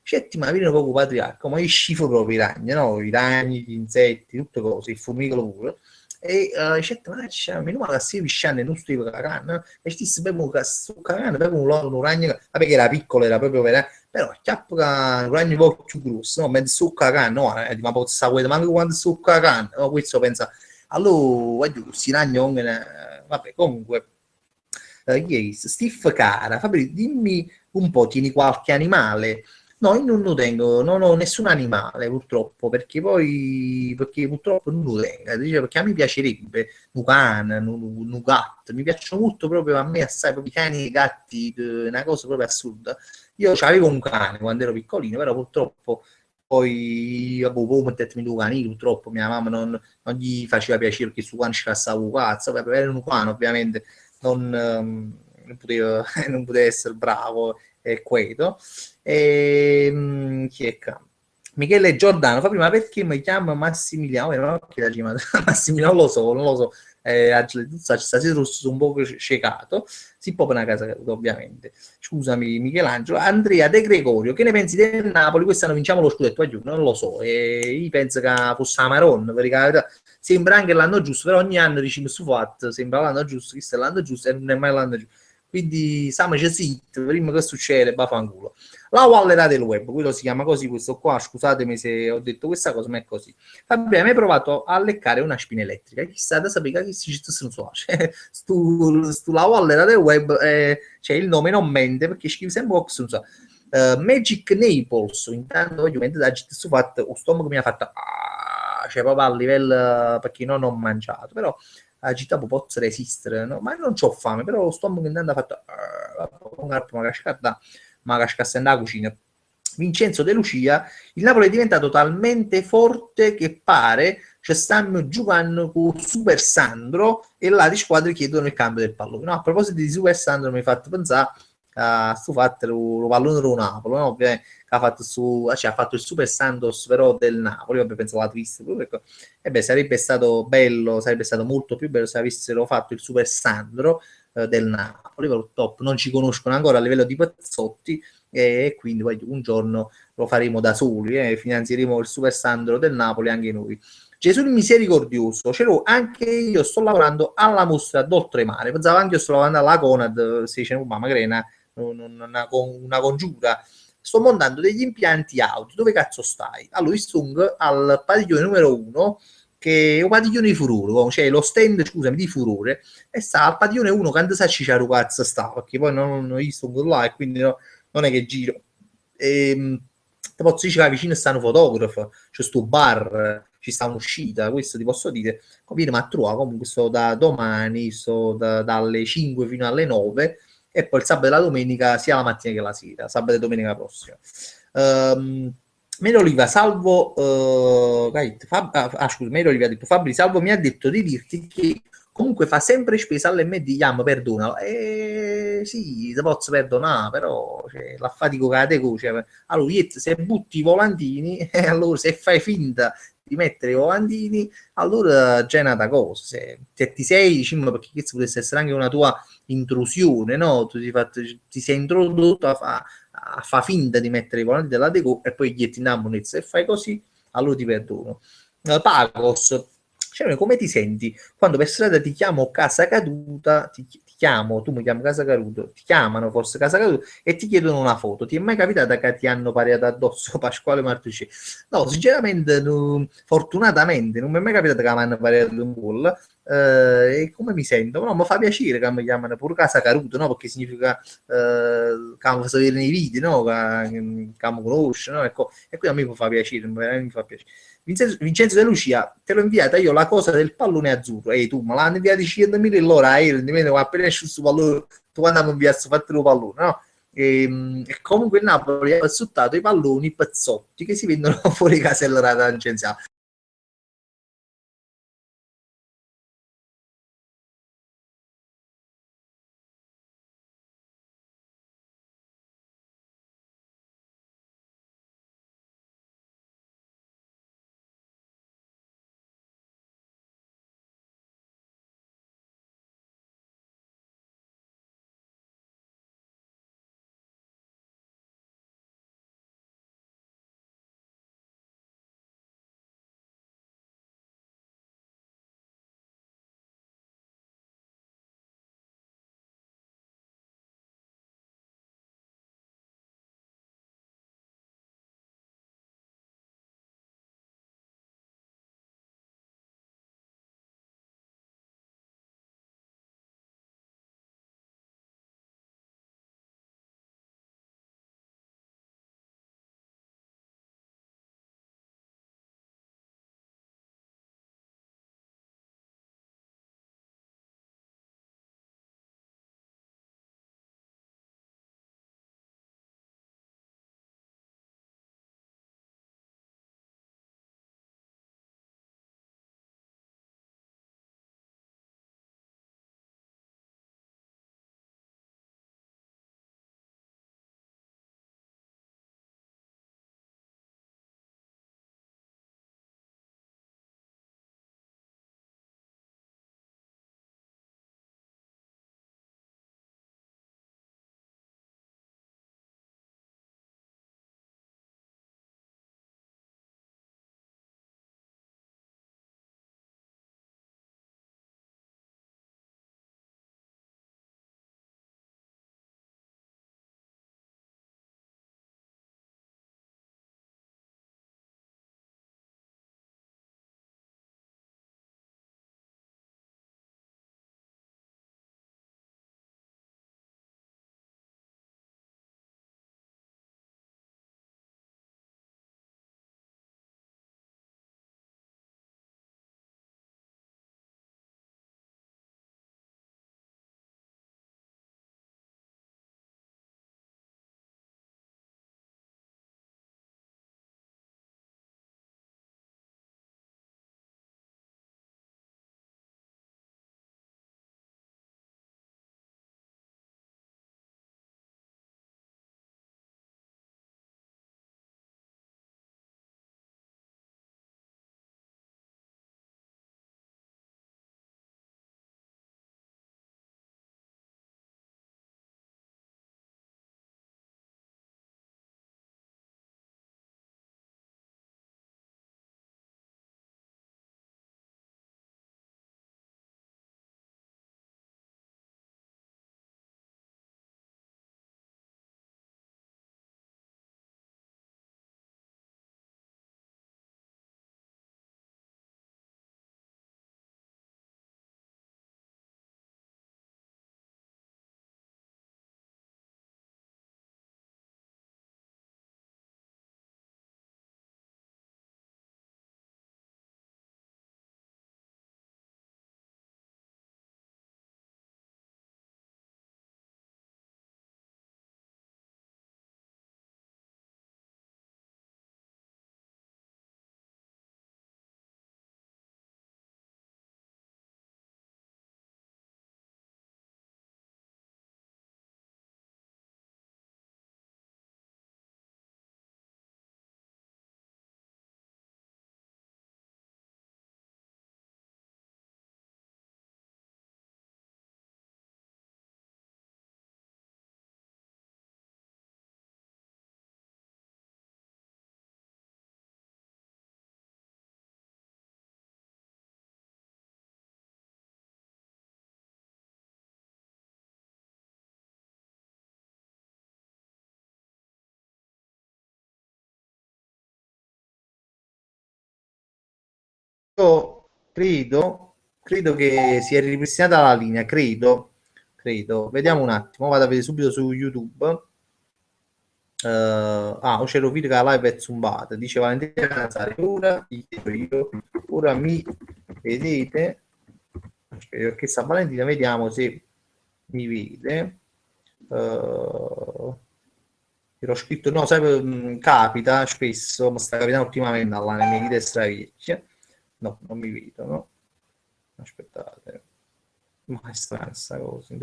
Speaker 1: certi ma viene poco patriarca, ma io schifo proprio i ragni, no? I ragni, gli insetti, tutte cose, il formicolo pure. E certo, ma meno male che stai pisciando e non stai cagando, e stessi bevo cagando, bevo un ragno, vabbè che era piccolo, era proprio vera, però chiappo che un ragno un po' più grosso, no? Mentre sto cagando, no, ma posso sapere manco quando sto cagando, no? Questo pensa allora, voglio questi ragni, vabbè, comunque, yes, Steve Cara, Fabri, dimmi un po', tieni qualche animale? No, io non lo tengo, non ho nessun animale purtroppo, perché purtroppo non lo tengo, perché a me piacerebbe un cane, un gatto, mi piacciono molto proprio a me assai, proprio i cani e i gatti, una cosa proprio assurda. Io avevo un cane quando ero piccolino, però purtroppo poi, poi mettermi due cani, purtroppo mia mamma non gli faceva piacere che su quando ci passava un cazzo, era un cane ovviamente, non poteva, non poteva essere bravo e quieto. Chi è che? Michele Giordano fa prima perché mi chiama Massimiliano, no? Massimiliano non lo so, non lo so. Stasera sono un po' ciecato, si può per una casa ovviamente. Scusami Michelangelo. Andrea De Gregorio, che ne pensi del Napoli? Quest'anno vinciamo lo scudetto, non lo so, io penso che fosse la Maronna, perché sembra anche l'anno giusto, però ogni anno diciamo su fatto, sembra l'anno giusto, questo è l'anno giusto e non è mai l'anno giusto. Quindi stiamoci zitti, prima che succede, bafanculo. La wallera del web, quello si chiama così, questo qua, scusatemi se ho detto questa cosa, ma è così. Vabbè, mi hai provato a leccare una spina elettrica, chissà da sapere che si sta sensuale. La wallera del web, cioè il nome non mente, perché scrive sempre box, non so. Magic Naples, intanto ovviamente da questo fatto, lo stomaco mi ha fatto, cioè proprio a livello, perché non ho mangiato, però la città può resistere, no? Ma non ho fame, però lo stomaco intanto ha fatto, ma cascasse nella cucina. Vincenzo De Lucia, il Napoli è diventato talmente forte che pare ci stanno giocando con Super Sandro e là di squadre chiedono il cambio del pallone. No, a proposito di Super Sandro mi ha fatto pensare sto fatto lo pallone del Napoli, no? Ovviamente, che ha fatto cioè, ha fatto il Super Santos però del Napoli, vabbè, pensavo la twist, ecco. E beh, sarebbe stato bello, sarebbe stato molto più bello se avessero fatto il Super Sandro del Napoli, però top, non ci conoscono ancora a livello di Pezzotti, e quindi poi un giorno lo faremo da soli, finanzieremo il Super Sandro del Napoli anche noi. Gesù il misericordioso, ce l'ho anche io, sto lavorando alla mostra d'oltremare, pensavo anche io sto lavorando alla Conad, si dice, ma magari è una congiura, sto montando degli impianti audio, dove cazzo stai? Allora, Istung al padiglione numero 1, che è un padiglione di furore, cioè lo stand, scusami, di furore, e sta al padiglione 1, quando sa ci c'è cazzo sta, perché poi non Istung là, e quindi non è che giro. Ti posso dire che vicino stanno fotografi, c'è sto bar, ci sta un'uscita, questo ti posso dire. Vieni a trovare, comunque sto da domani, dalle 5 fino alle 9, e poi il sabato e la domenica sia la mattina che la sera, sabato e domenica prossima. Melo Oliva, salvo, scusa, Melo Oliva ha detto, Fabri, salvo mi ha detto di dirti che comunque fa sempre spesa all'MD, Yam, perdona. Sì, ti posso perdonare, però cioè, la fatico che te cioè, allora, se butti i volantini, allora se fai finta di mettere i volantini, allora c'è un'altra cosa. Se ti sei, diciamo, perché questo potesse essere anche una tua intrusione, no? Tu ti sei introdotto a fa finta di mettere i volantini della Deco e poi gli ti monezza e fai così, allora ti perdono. Pagos, cioè, come ti senti quando per strada ti chiamo Casa Caduta, ti chiamo, tu mi chiami Casa Caduta, ti chiamano forse Casa Caduta e ti chiedono una foto? Ti è mai capitata che ti hanno pariato addosso Pasquale Martucci? No, sinceramente, fortunatamente non mi è mai capitato che mi hanno pariato un gol. E come mi sento? No, mi fa piacere che mi chiamano pure Casa Caruto, no? Perché significa che mi vedere nei video, no? Che mi conosce, no? Ecco, e qui a me mi fa piacere, veramente mi fa piacere. Vincenzo De Lucia, te l'ho inviata io la cosa del pallone azzurro. Ehi, tu, me l'hanno inviato 100.000 l'ora, rendimento appena esce questo pallone, tu quando mi inviato fatto il pallone, no? E comunque il Napoli ha sfruttato i palloni pezzotti che si vendono fuori casella da tangenziale. credo che sia ripristinata la linea, credo. Vediamo un attimo, vado a vedere subito su YouTube. C'era un video che la live è zumbata, dice Valentina Nazari, ora mi vedete? Perché sta Valentina, vediamo se mi vede. Ero scritto, no, sai, capita spesso, ma sta capitando ultimamente alla nelle mie vite stravecchie. No, non mi vedo, no? Aspettate. Ma è strana sta cosa,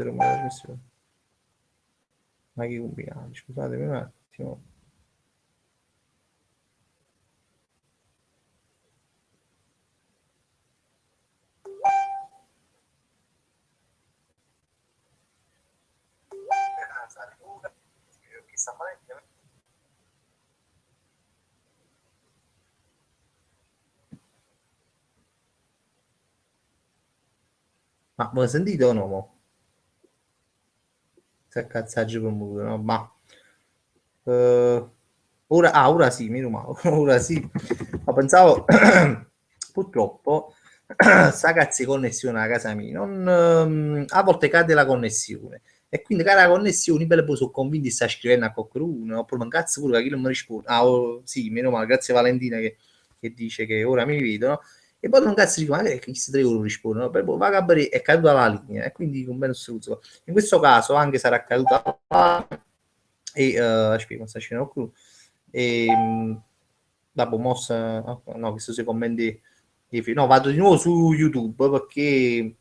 Speaker 1: ma che combinati, scusatemi un attimo. Ma voi sentite o no? Mo? Se cazzaggio per muro, no? Ma ora sì, meno male, ora sì. Ma pensavo, purtroppo, sta cazzo di connessione a casa mia, a volte cade la connessione. E quindi, cara la connessione, belle poi sono convinti sta scrivendo a qualcuno, oppure un cazzo pure che chi non mi risponde. Sì, meno male, grazie a Valentina che dice che ora mi vedono. E poi non cazzo dico, magari chi si deve risponde, no? Poi va a è caduta la linea, e quindi con meno soluzione. In questo caso anche sarà caduta la aspetta, non sta scendendo più. E dopo mossa, no, questo sui commenti no, vado di nuovo su YouTube perché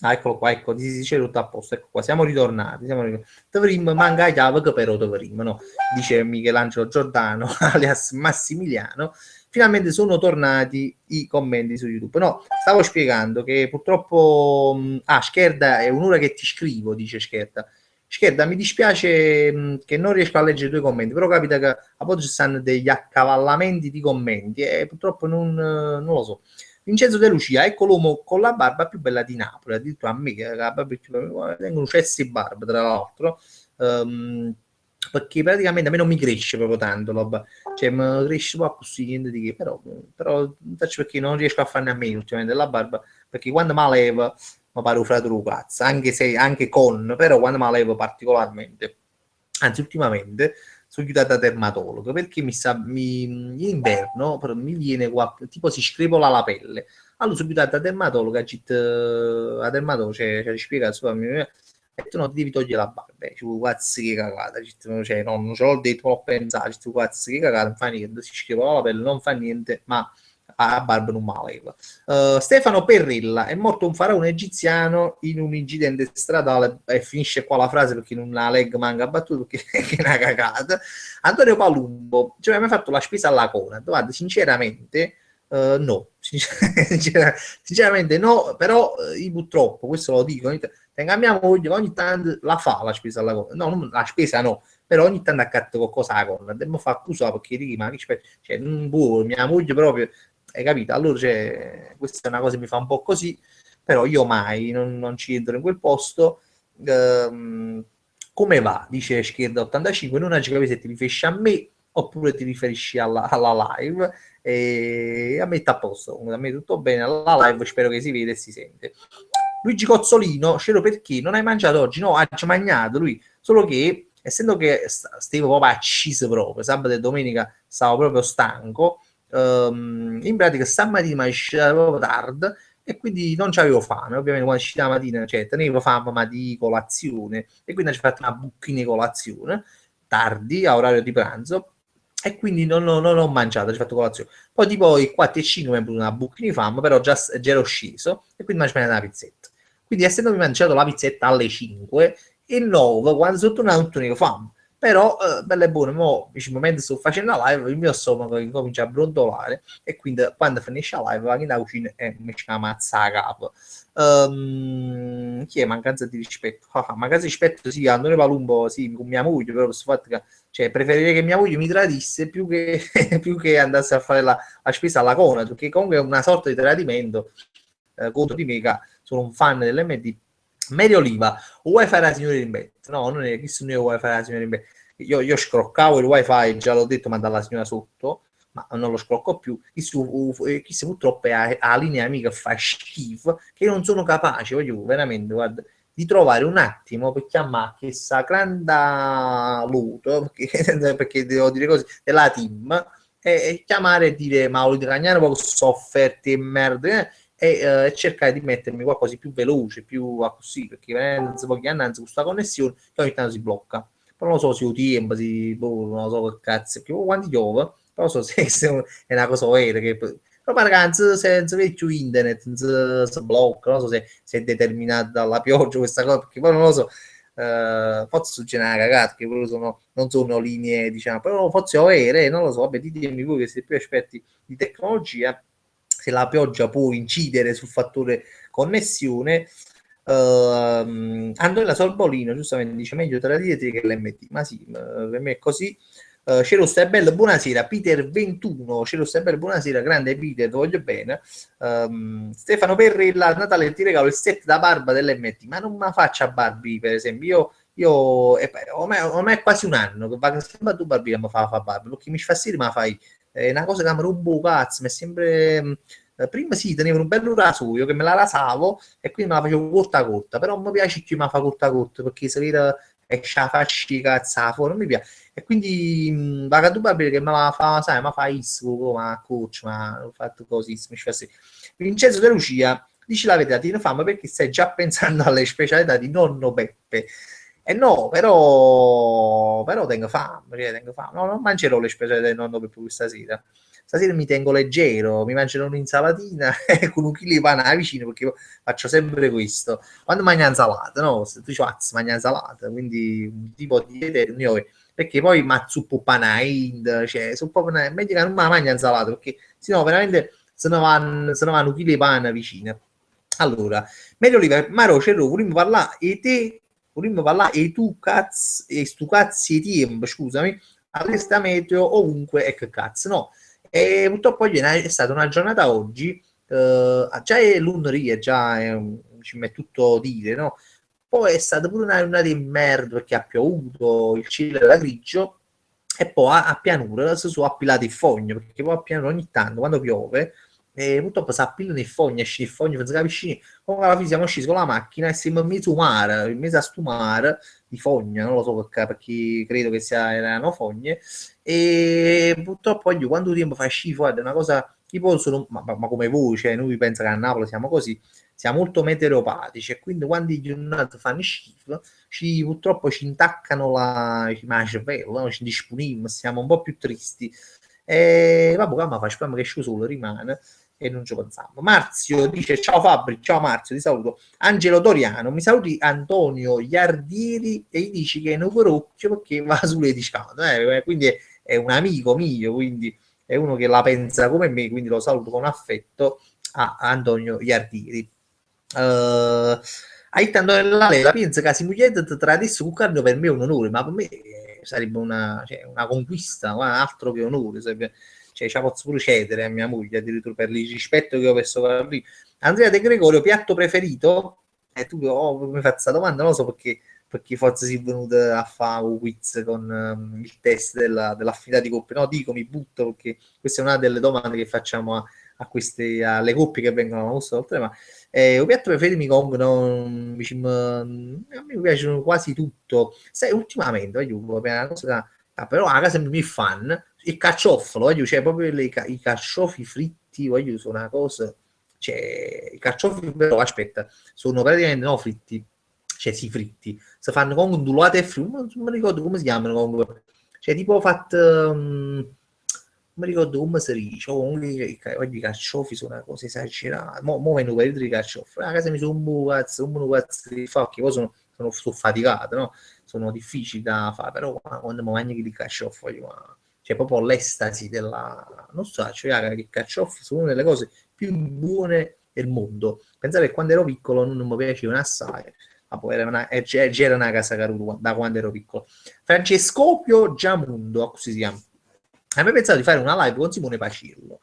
Speaker 1: eccolo qua, ecco, ti si dice tutto a posto, ecco qua, siamo ritornati. Dovremmo manca la chiave che però dovremmo, no? Dice Michelangelo Giordano alias Massimiliano. Finalmente sono tornati i commenti su YouTube. No, stavo spiegando che purtroppo Scherda è un'ora che ti scrivo, dice Scherda. Scherda, mi dispiace che non riesco a leggere i tuoi commenti, però capita che a volte ci stanno degli accavallamenti di commenti e purtroppo non lo so. Vincenzo De Lucia, ecco l'uomo con la barba più bella di Napoli, addirittura a me che la barba più bella, tengono cessi barba tra l'altro, perché praticamente a me non mi cresce proprio tanto, cioè mi cresce un po' così, niente di che, però perché non riesco a farne a meno ultimamente la barba, perché quando me la levo mi pare un fraturo cazzo, anche con, però quando me la levo particolarmente, anzi ultimamente sono chiudato da dermatologo perché in inverno mi viene tipo si screpola la pelle. Allora sono chiudato da dermatologo, a dermatologo c'è spiegato, e tu non ti devi togliere la barba, cazzo che cagata, cioè, no, non ce l'ho detto, ma l'ho pensato, cazzo che cagata, non fa niente, si scrivola la pelle, non fa niente, ma a barba non male. Stefano Perrella è morto un faraone egiziano in un incidente stradale e finisce qua la frase perché non la leggo manca battuto perché è una cagata. Antonio Palumbo, cioè mi ha fatto la spesa alla Conad, guarda, sinceramente no, sinceramente no, però io purtroppo, questo lo dico, cambiamo ogni tanto la fa la spesa alla Conad, no, non, la spesa no, però ogni tanto accatto qualcosa alla Conad e mi fa accusa perché ma cioè, non può, mia moglie proprio, hai capito? Allora questa è una cosa che mi fa un po' così, però io mai non ci entro in quel posto. Come va? Dice Schierda 85, non hai capito se ti riferisci a me oppure ti riferisci alla live, e a me sta a posto, a me tutto bene, alla live spero che si vede e si sente. Luigi Cozzolino, c'ero perché non hai mangiato oggi? No, ha già mangiato lui, solo che essendo che stavo proprio acciso proprio, sabato e domenica stavo proprio stanco, in pratica stamattina mi è uscita proprio tardi e quindi non c'avevo fame, ovviamente quando uscita la mattina, cioè tenevo fame ma di colazione e quindi ho fatto una bucchina di colazione tardi a orario di pranzo e quindi non ho mangiato, ho fatto colazione. Poi tipo i 4 e 5 mi è venuta una bucchina di fame, però già ero sceso e quindi mi ho mangiato una pizzetta. Quindi essendomi mangiato la pizzetta alle 5 e 9, quando sono tornato non tenevo fame. Però, bella e buona, mo, mentre sto facendo la live, il mio stomaco incomincia a brontolare e quindi quando finisce la live vado in cucina e mi ci ammazza a capo. Chi è mancanza di rispetto? Mancanza di rispetto, sì, Antonio Palumbo, sì, con mia moglie, però questo fatto che, cioè, preferirei che mia moglie mi tradisse più che, più che andasse a fare la spesa alla Conad, perché comunque è una sorta di tradimento contro di me, che sono un fan dell'MD. Mary Oliva, o vuoi fare la signora in bed? No, non è che se non vuoi fare la signora in bed. Io scroccavo il wifi, già l'ho detto, ma dalla signora sotto, ma non lo sblocco più. Questo purtroppo è la linea amica che fa schifo, che non sono capace, voglio veramente, guarda, di trovare un attimo per chiamare questa grande luto, perché devo dire così, della team, e chiamare e dire, ma volete cagnare un po' sofferte e merda, e cercare di mettermi qualcosa di più veloce, più così, perché non si può chiamare questa connessione che ogni tanto si blocca. Però non so se ho tempo, non so che cazzo, che quanti piove, però so se è una cosa vera, che però ragazzi, se vede più internet, si blocca, non so se è determinata dalla pioggia questa cosa, perché poi non lo so, forse succede una cagata, che non sono linee, diciamo, però forse è vero, non lo so, vabbè, ditemi voi che siete più esperti di tecnologia, se la pioggia può incidere sul fattore connessione. Antonella Sorbolino giustamente dice meglio tra dietri che l'MT, ma sì, per me è così. Cielo stai bello, buonasera Peter 21, Cielo stai bello, buonasera, grande Peter, ti voglio bene. Stefano Perrella, a Natale ti regalo il set da barba dell'MT, ma non mi faccia Barbie per esempio, io ormai è quasi un anno che va sempre a tu Barbie che mi fa Barbie, perché mi fa sì, ma fai è una cosa che mi rompo cazzo, mi è sempre prima sì, tenevo un bello rasoio che me la rasavo e quindi me la facevo corta, però non mi piace più me la fa corta, perché se vede esce la faccia cazzo, non mi piace. E quindi va a dubbiare che me la fa, sai, ma fa isco, ma coach, ma ho fatto così, mi fa sì. Vincenzo De Lucia, dici la verità, ti ne fama perché stai già pensando alle specialità di nonno Beppe. E no, però tengo fame, tengo fame. No, non mangerò le specialità di nonno Beppe questa sera. Stasera mi tengo leggero, mi mangerò un'insalatina con un chilo di pane vicino perché faccio sempre questo. Quando mangio insalata, no? Se tu ci mangi insalata, quindi un tipo di dieta, perché poi mazzuppo panaid, cioè, sono proprio meglio che non mangia insalata, perché sennò veramente se ne vanno un chilo di pane vicino. Allora, meglio Oliver, Maro, Cerro, vorremmo parlare e tu cazzo, e stu cazzi di tempo, scusami, all'esta meteo ovunque e che cazzo, no? E purtroppo oggi è stata una giornata oggi, già è lunedì, ci mette tutto dire, no? Poi è stata pure una giornata di merda perché ha piovuto, il cielo era grigio e poi a pianura si sono appilati il fogno, perché poi a pianura ogni tanto quando piove purtroppo si appillano i fogni, esce il fogno, non si capisce. Come alla fine siamo scesi con la macchina e siamo in mezzo a sto mare di fogne, non lo so perché credo che erano fogne, e purtroppo oggi quando tempo fa schifo, è una cosa tipo sono, ma come voi, cioè noi penso che a Napoli siamo così, siamo molto meteoropatici e quindi quando i giornate fanno schifo, purtroppo ci intaccano il cervello, no? Ci indisponibili, siamo un po' più tristi. E vabbè, ma speriamo che esce solo, rimane e non ci pensiamo. Marzio dice ciao Fabri, ciao Marzio, ti saluto. Angelo Doriano, mi saluti Antonio Iardieri e gli dici che è un occhio perché va sulle discate, quindi è un amico mio, quindi è uno che la pensa come me, quindi lo saluto con affetto a Antonio Iardieri. Aiutando la pensa che si muglietta tra adesso cuccarlo per me è un onore, ma per me sarebbe una conquista, altro che onore, sarebbe, cioè ci posso pure cedere a mia moglie addirittura per il rispetto che ho verso lì. Andrea De Gregorio, piatto preferito? Tu mi fai questa domanda, non lo so perché forse si è venuto a fare un quiz con il test dell'affinità di coppie, no, dico, mi butto perché questa è una delle domande che facciamo alle coppie che vengono alla nostra oltre, ma un piatto preferito mi compro, a me piacciono quasi tutto. Sai, ultimamente, una cosa, però a casa mi fan il carciofalo, cioè proprio i carciofi fritti, sono una cosa, cioè i carciofi però aspetta, sono praticamente no fritti, cioè sì fritti, si fanno con ondulate e fritti, non mi ricordo come si chiamano comunque, cioè tipo fatto non mi ricordo come si dice, comunque i carciofi sono una cosa esagerata, mo vengo per vedere i carciofi, a casa mi sono un cazzo di facchi, poi sono faticato, no? Sono difficili da fare, però quando mi mangio i carciofi, cioè proprio l'estasi della, non so, cioè i carciofi sono una delle cose più buone del mondo. Pensate che quando ero piccolo non mi piacevano assai, ma poi c'era una casa caruta da quando ero piccolo. Francescopio Giamundo, così si chiama. Avevo pensato di fare una live con Simone Pacillo.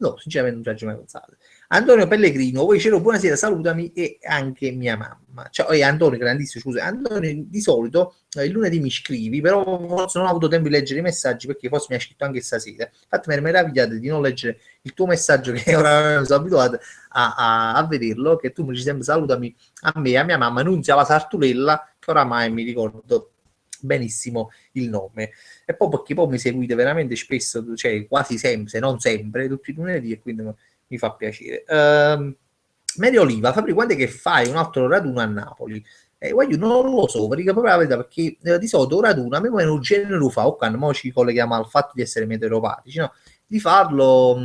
Speaker 1: No, sinceramente non ci ho mai pensato. Antonio Pellegrino, poi c'ero buonasera, salutami e anche mia mamma. Cioè, Antonio, grandissimo, scusa. Antonio, di solito il lunedì mi scrivi, però forse non ho avuto tempo di leggere i messaggi perché forse mi ha scritto anche stasera. Infatti mi ero meravigliato di non leggere il tuo messaggio che ora sono abituato a vederlo, che tu mi dici sempre salutami a me e a mia mamma, Nunzia la Sartulella, che oramai mi ricordo benissimo il nome. E poi perché poi mi seguite veramente spesso, cioè quasi sempre, se non sempre, tutti i lunedì, e quindi mi fa piacere. Maria Oliva, Fabri, quando è che fai un altro raduno a Napoli? Guarda, io non lo so, perché proprio la verità, perché di solito un raduno, a me viene un genere fa, o quando mo ci colleghiamo al fatto di essere meteoropatici, no? Di farlo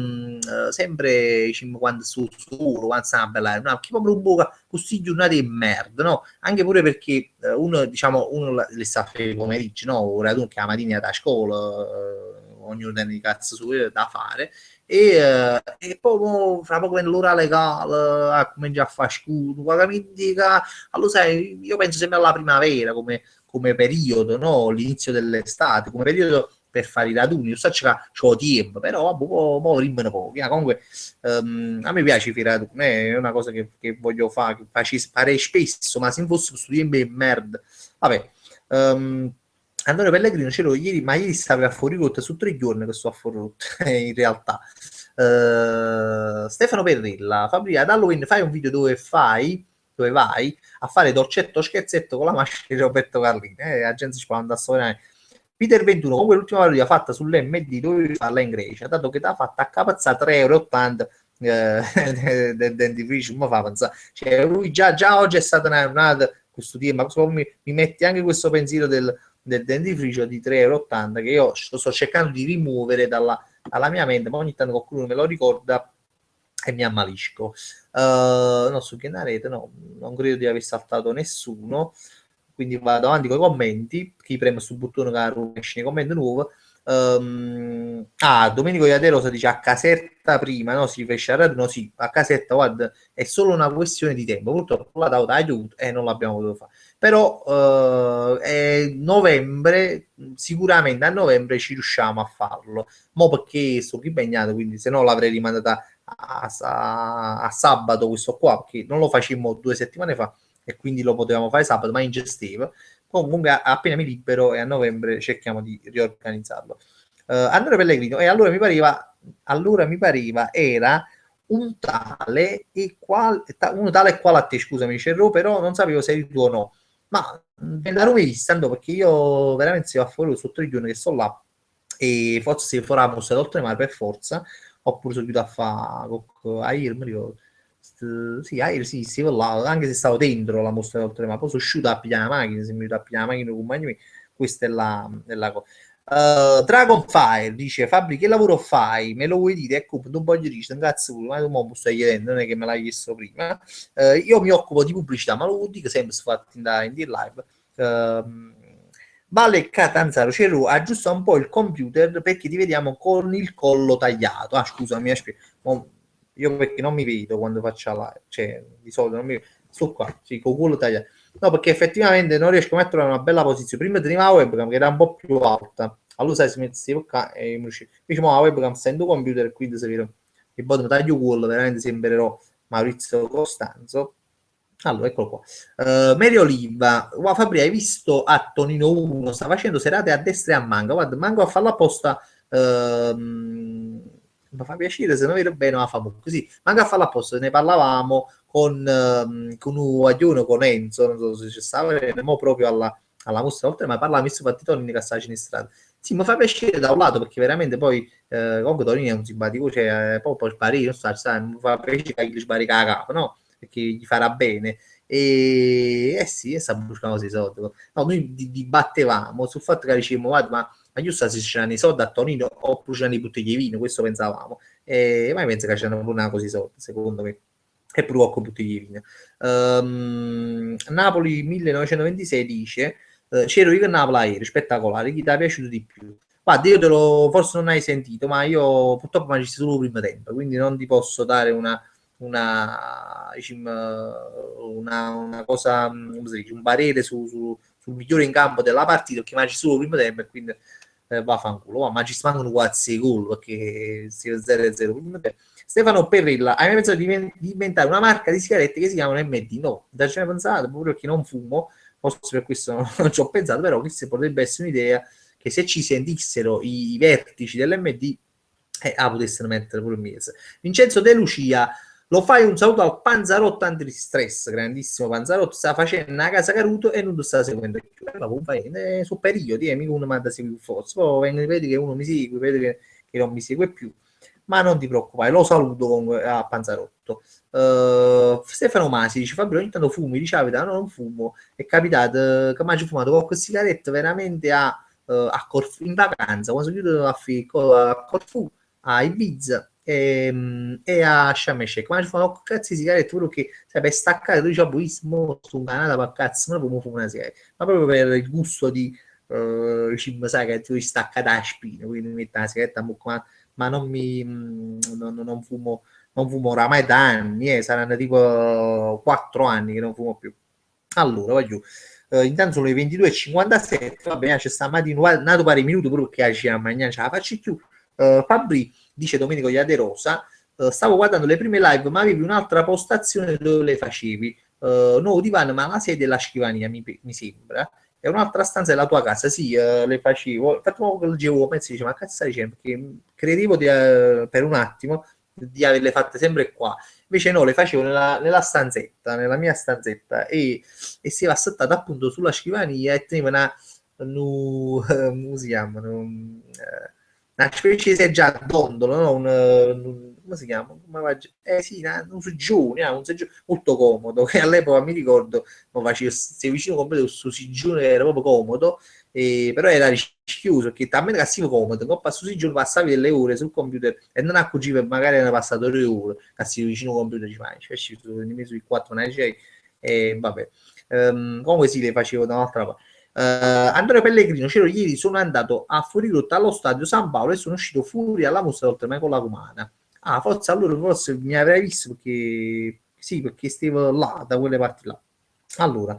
Speaker 1: sempre quando su solo, quando sta bella, no? Che proprio un po' così giornate di merda, no? Anche pure perché uno, diciamo, uno le sta a fare pomeriggio, no? Ora tu che la mattina da scuola, ognuno tiene i cazzo su da fare, e poi fra poco viene l'ora legale, comincia a fare scudo, quando mi dica, allora sai, io penso sempre alla primavera come periodo, no? L'inizio dell'estate, come periodo per fare i raduni, io so che c'ho tempo, però poi rimane pochi. Comunque a me piace i raduni, è una cosa che voglio fare, che farei spesso, ma se non fosse questo tempo di merda. Vabbè, Antonio Pellegrino c'ero ieri, ma ieri stavi a fuori rotta su 3 giorni che sto a fuori rotta, in realtà. Stefano Perrella, Fabri, ad Halloween fai un video dove vai a fare dolcetto scherzetto con la maschera di Roberto Carlini, la gente ci può andare a storia. Peter 21, comunque l'ultima parodia fatta sull'MD dovevi farla in Grecia, dato che ti ha fatta a capazzare 3,80 euro del dentifricio, mi fa pensare, cioè lui già oggi è stata una questo tema, ma mi metti anche questo pensiero del dentifricio di 3,80 euro che io sto cercando di rimuovere dalla mia mente, ma ogni tanto qualcuno me lo ricorda e mi ammalisco. No, su Gennarete no, non credo di aver saltato nessuno, quindi vado avanti con i commenti. Chi preme sul bottone caro esce nei commenti nuovo. Domenico Iaderosa dice a Caserta prima, no? Si fece a raduno, sì, a Caserta, guarda, è solo una questione di tempo. Purtroppo la Dauta ha aiuto e non l'abbiamo potuto fare. Però novembre, sicuramente a novembre ci riusciamo a farlo. Mo perché sto impegnato, quindi se no l'avrei rimandata a sabato questo qua, perché non lo facemmo 2 settimane fa e quindi lo potevamo fare sabato, ma ingestiva. Comunque appena mi libero e a novembre cerchiamo di riorganizzarlo. Andrea Pellegrino, e allora mi pareva era un tale e uno tale e quale a te, scusami, Cerro, però non sapevo se eri tu o no. Ma da Roma stando perché io veramente si va fuori sotto i giorni che sto là e forse se farà mostra d'oltremare per forza, oppure sono chiuso a fare a mi ricordo. Sì, ieri sì, stavo là, anche se stavo dentro la mostra d'oltremare, poi sono uscito a pigliare la macchina, se mi venuto a pigliare la macchina con compagni, questa è la cosa. Dragonfire dice Fabri che lavoro fai? Me lo vuoi dire? Ecco, non voglio dire, un cazzo, ma tu mi stai chiedendo, non è che me l'hai chiesto prima. Io mi occupo di pubblicità, ma lo dico sempre sto fatto in live. Vale Catanzaro Ceru aggiusta un po' il computer perché ti vediamo con il collo tagliato. Scusami, io perché non mi vedo quando faccio la live, cioè di solito non mi sto qua, sì, con il collo tagliato. No, perché effettivamente non riesco a mettere una bella posizione. Prima teniva la webcam che era un po' più alta. Allora sai, si mette qua e mi riesce. Invece la webcam sta in due computer e quindi se vedo il bottom taglio quello, veramente sembrerò Maurizio Costanzo. Allora, eccolo qua. Mary Oliva, wow, Fabri, hai visto a Tonino 1? Sta facendo serate a destra e a manca. Guarda, manco a farla apposta. Mi fa piacere se non vedo bene, ma fa così. Manco a farla apposta. Ne parlavamo con un Aglione, con Enzo. Non so se ci stava, mo proprio alla mostra oltre, ma parlava messo fatti Tonini che sta in strada. Sì, mi fa piacere da un lato perché veramente poi comunque Tonini è un simpatico, cioè poi sparire, non sta, mi fa piacere che gli spari la capa, no? Perché gli farà bene e sì, e sta buscando i soldi. No, noi dibattevamo sul fatto che dicevamo ma giusto se c'erano i soldi a Tonino oppure c'erano i bottiglie di vino, questo pensavamo, ma io penso che c'erano pure una cosa i soldi, secondo me, e pure con bottiglie di vino. Napoli 1926 dice c'ero io a Napoli ieri, spettacolare, chi ti è piaciuto di più? Guarda, io forse non hai sentito, ma io purtroppo mi solo il primo tempo, quindi non ti posso dare una cosa, come si dice, un parere sul migliore in campo della partita, perché mangi solo il primo tempo e quindi vaffanculo, ma ci spagnano quazzi gol perché 0-0. Stefano Perrella, hai mai pensato di inventare una marca di sigarette che si chiamano MD? No, da ce ne pensato, proprio perché non fumo, forse per questo non ci ho pensato, però questa potrebbe essere un'idea che se ci sentissero i vertici dell'MD potessero mettere pure il Vincenzo De Lucia, lo fai un saluto al Panzarotto antistress, grandissimo Panzarotto, sta facendo una casa Caruto e non sta seguendo più. Sono periodi, mica uno manda a seguire forza, poi vedi che uno mi segue, vedi che non mi segue più, ma non ti preoccupare, lo saluto comunque a Panzarotto. Stefano Masi dice Fabio ogni tanto fumi, dice no, non fumo, è capitato che mi hagi fumato qualche sigaretta veramente a Corfu, in vacanza, quando sono chiuso a Corfu, a Ibiza e a Sharm el Sheikh, ma ci fanno cazzo di sigarette, quello che sai, per staccare, tu dici, buissimo, su un canale per cazzo, ma non fumo una sigaretta, ma proprio per il gusto di sai che tu stacca da spina, quindi mi mette una sigaretta a bocca, ma non mi non fumo, non fumo oramai da anni, saranno tipo 4 anni che non fumo più. Allora, voglio intanto sono le 22:57, va bene, c'è sta Martino, nato pari minuto proprio che ci a mangiare, ce la faccio più. Fabri dice Domenico Iaderosa, stavo guardando le prime live, ma avevi un'altra postazione dove le facevi. Nuovo divano, ma la sedia e la scrivania, mi sembra. È un'altra stanza della tua casa, sì, le facevo. Infatti, quando leggevo, penso, dice, ma cazzo stai dicendo? Perché credevo per un attimo di averle fatte sempre qua. Invece no, le facevo nella stanzetta, nella mia stanzetta, e si era settata appunto sulla scrivania e teneva come si chiamano? Una specie di seggia a dondolo, no? Come si chiama? Sì, un soggiorno, un soggiorno molto comodo, che all'epoca mi ricordo, se vicino completo questo soggiorno era proprio comodo, però era rischioso, perché talmente cassivo comodo, non passato soggiorno, passavi delle ore sul computer e non accorgevi, magari erano passate 3 ore, cassivo vicino al computer, ci sui 4 e vabbè. Comunque sì, le facevo da un'altra parte. Antonio Pellegrino, c'ero ieri, sono andato a Fuorirotta allo stadio San Paolo e sono uscito fuori alla mostra oltre me con la Cumana. Forse allora forse mi avrei visto perché sì, perché stavo là, da quelle parti là. Allora,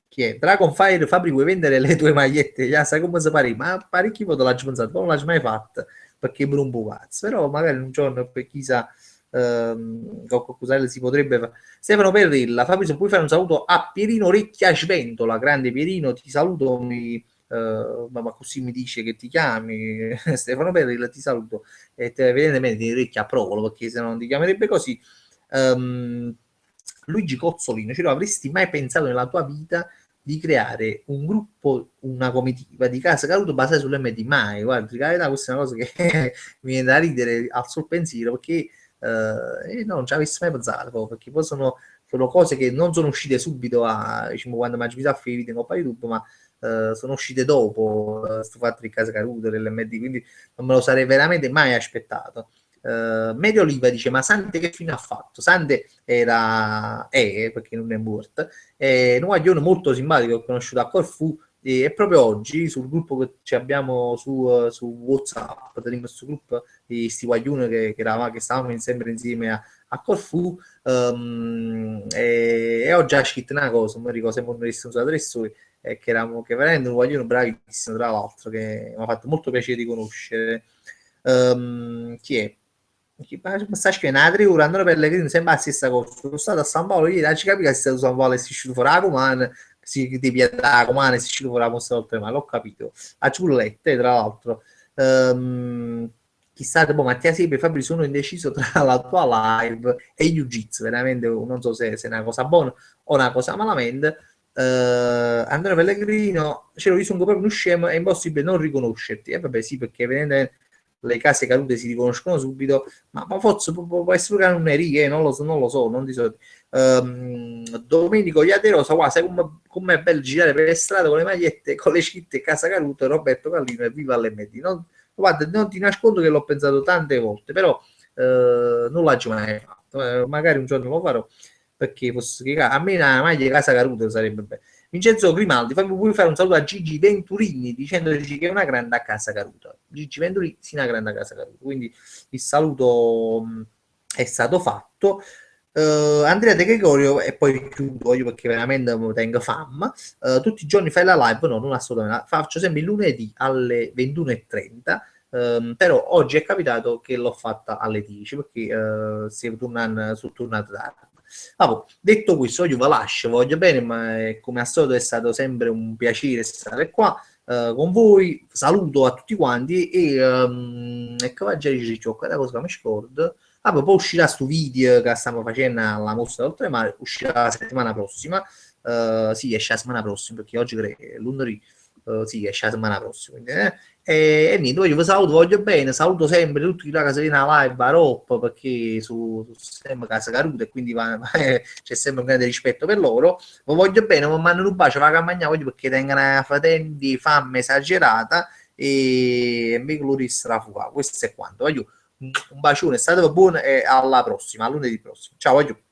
Speaker 1: chi è? Dragonfire Fabri, vuoi vendere le tue magliette? Ya, sai come si pare? Ma parecchi foto l'ho pensato, ma non l'ho mai fatta perché per un po' cazzo. Però magari un giorno per chissà qualcos'altro si potrebbe fare. Stefano Perrella, Fabrizio, puoi fare un saluto a Pierino Orecchia Sventola, grande Pierino, ti saluto, ma così mi dice che ti chiami, Stefano Perrella, ti saluto, e evidentemente di Orecchia a Provolo, perché se no non ti chiamerebbe così. Luigi Cozzolino, cioè, avresti mai pensato nella tua vita di creare un gruppo, una comitiva di Casa Caruto basata sull'MD? Mai, guarda, questa è una cosa che mi viene da ridere al sol pensiero, perché no, non ci avessi mai pensato, perché poi sono cose che non sono uscite subito diciamo, quando mi ha visto a fare i video in YouTube, ma sono uscite dopo sto fatto di Casa Caruto, dell'MD, quindi non me lo sarei veramente mai aspettato. Medio Oliva dice, ma Sante che fine ha fatto? Sante perché non è morto, un guaglione molto simpatico che ho conosciuto a Corfù, e proprio oggi sul gruppo che abbiamo su WhatsApp, tenim questo gruppo di sti guaglioni che stavamo sempre insieme a Corfù, e oggi ha scritto una cosa, non mi ricordo, sempre un sulla 3 storie, che veramente un guaglione bravissimo, tra l'altro, che mi ha fatto molto piacere di conoscere. Chi è? Sta scrivendo a 3 ore, andando per Pellegrino, sembra la stessa cosa. Sono stato a San Paolo ieri, ci capisco che sei stato a San Paolo e sei uscito fuori la Comane, si ti piace la Comane e sei uscito fuori la mostra oltre, ma l'ho capito. A Giullette, tra l'altro. Chissà, boh, Mattia Sepe e Fabri, sono indeciso tra la tua live e Jiu-Jitsu, veramente non so se è una cosa buona o una cosa malamente. Andrea Pellegrino, io sono proprio uno scemo, è impossibile non riconoscerti. E vabbè, sì, perché vedendo le case cadute si riconoscono subito, ma forse può essere una righe, non lo so, non di solito. Domenico Iaderosa, qua, sai come è bello girare per le strade con le magliette, con le scritte Casa Caruto, Roberto Callino e Viva l'MD. Guarda, non ti nascondo che l'ho pensato tante volte, però non l'ho mai fatto. Magari un giorno lo farò, perché a me una maglia Casa Caruto sarebbe bello. Vincenzo Grimaldi, vuoi fare un saluto a Gigi Venturini dicendoci che è una grande a Casa Caruto. Gigi Venturini, sì, una grande a Casa Caruto. Quindi il saluto è stato fatto. Andrea De Gregorio, e poi chiudo io perché veramente mi tengo fam. Tutti i giorni fai la live? No, non assolutamente. Faccio sempre il lunedì alle 21:30. Però oggi è capitato che l'ho fatta alle 10 perché si tornano su tornata tardi. Detto questo, io vi lascio, voglio bene, ma come al solito è stato sempre un piacere stare qua con voi. Saluto a tutti quanti e che va già dice, quella cosa che mi scordo. Poi uscirà sto video che stiamo facendo alla mostra d'oltremare, uscirà la settimana prossima. Sì, esce la settimana prossima perché oggi è lunedì. Sì, esce la settimana prossima. Quindi, e niente, io vi saluto, voglio bene, saluto sempre tutti i ragazzi che vengono live a Rop perché su sempre casa caduta e quindi c'è sempre un grande rispetto per loro. Vi voglio bene, mi mandano un bacio, vado a mangiare voglio perché tengono fratelli fame esagerata e mi glorissera fuga. Questo è quanto. Voglio un bacione, state buoni e alla prossima, a lunedì prossimo. Ciao, voglio.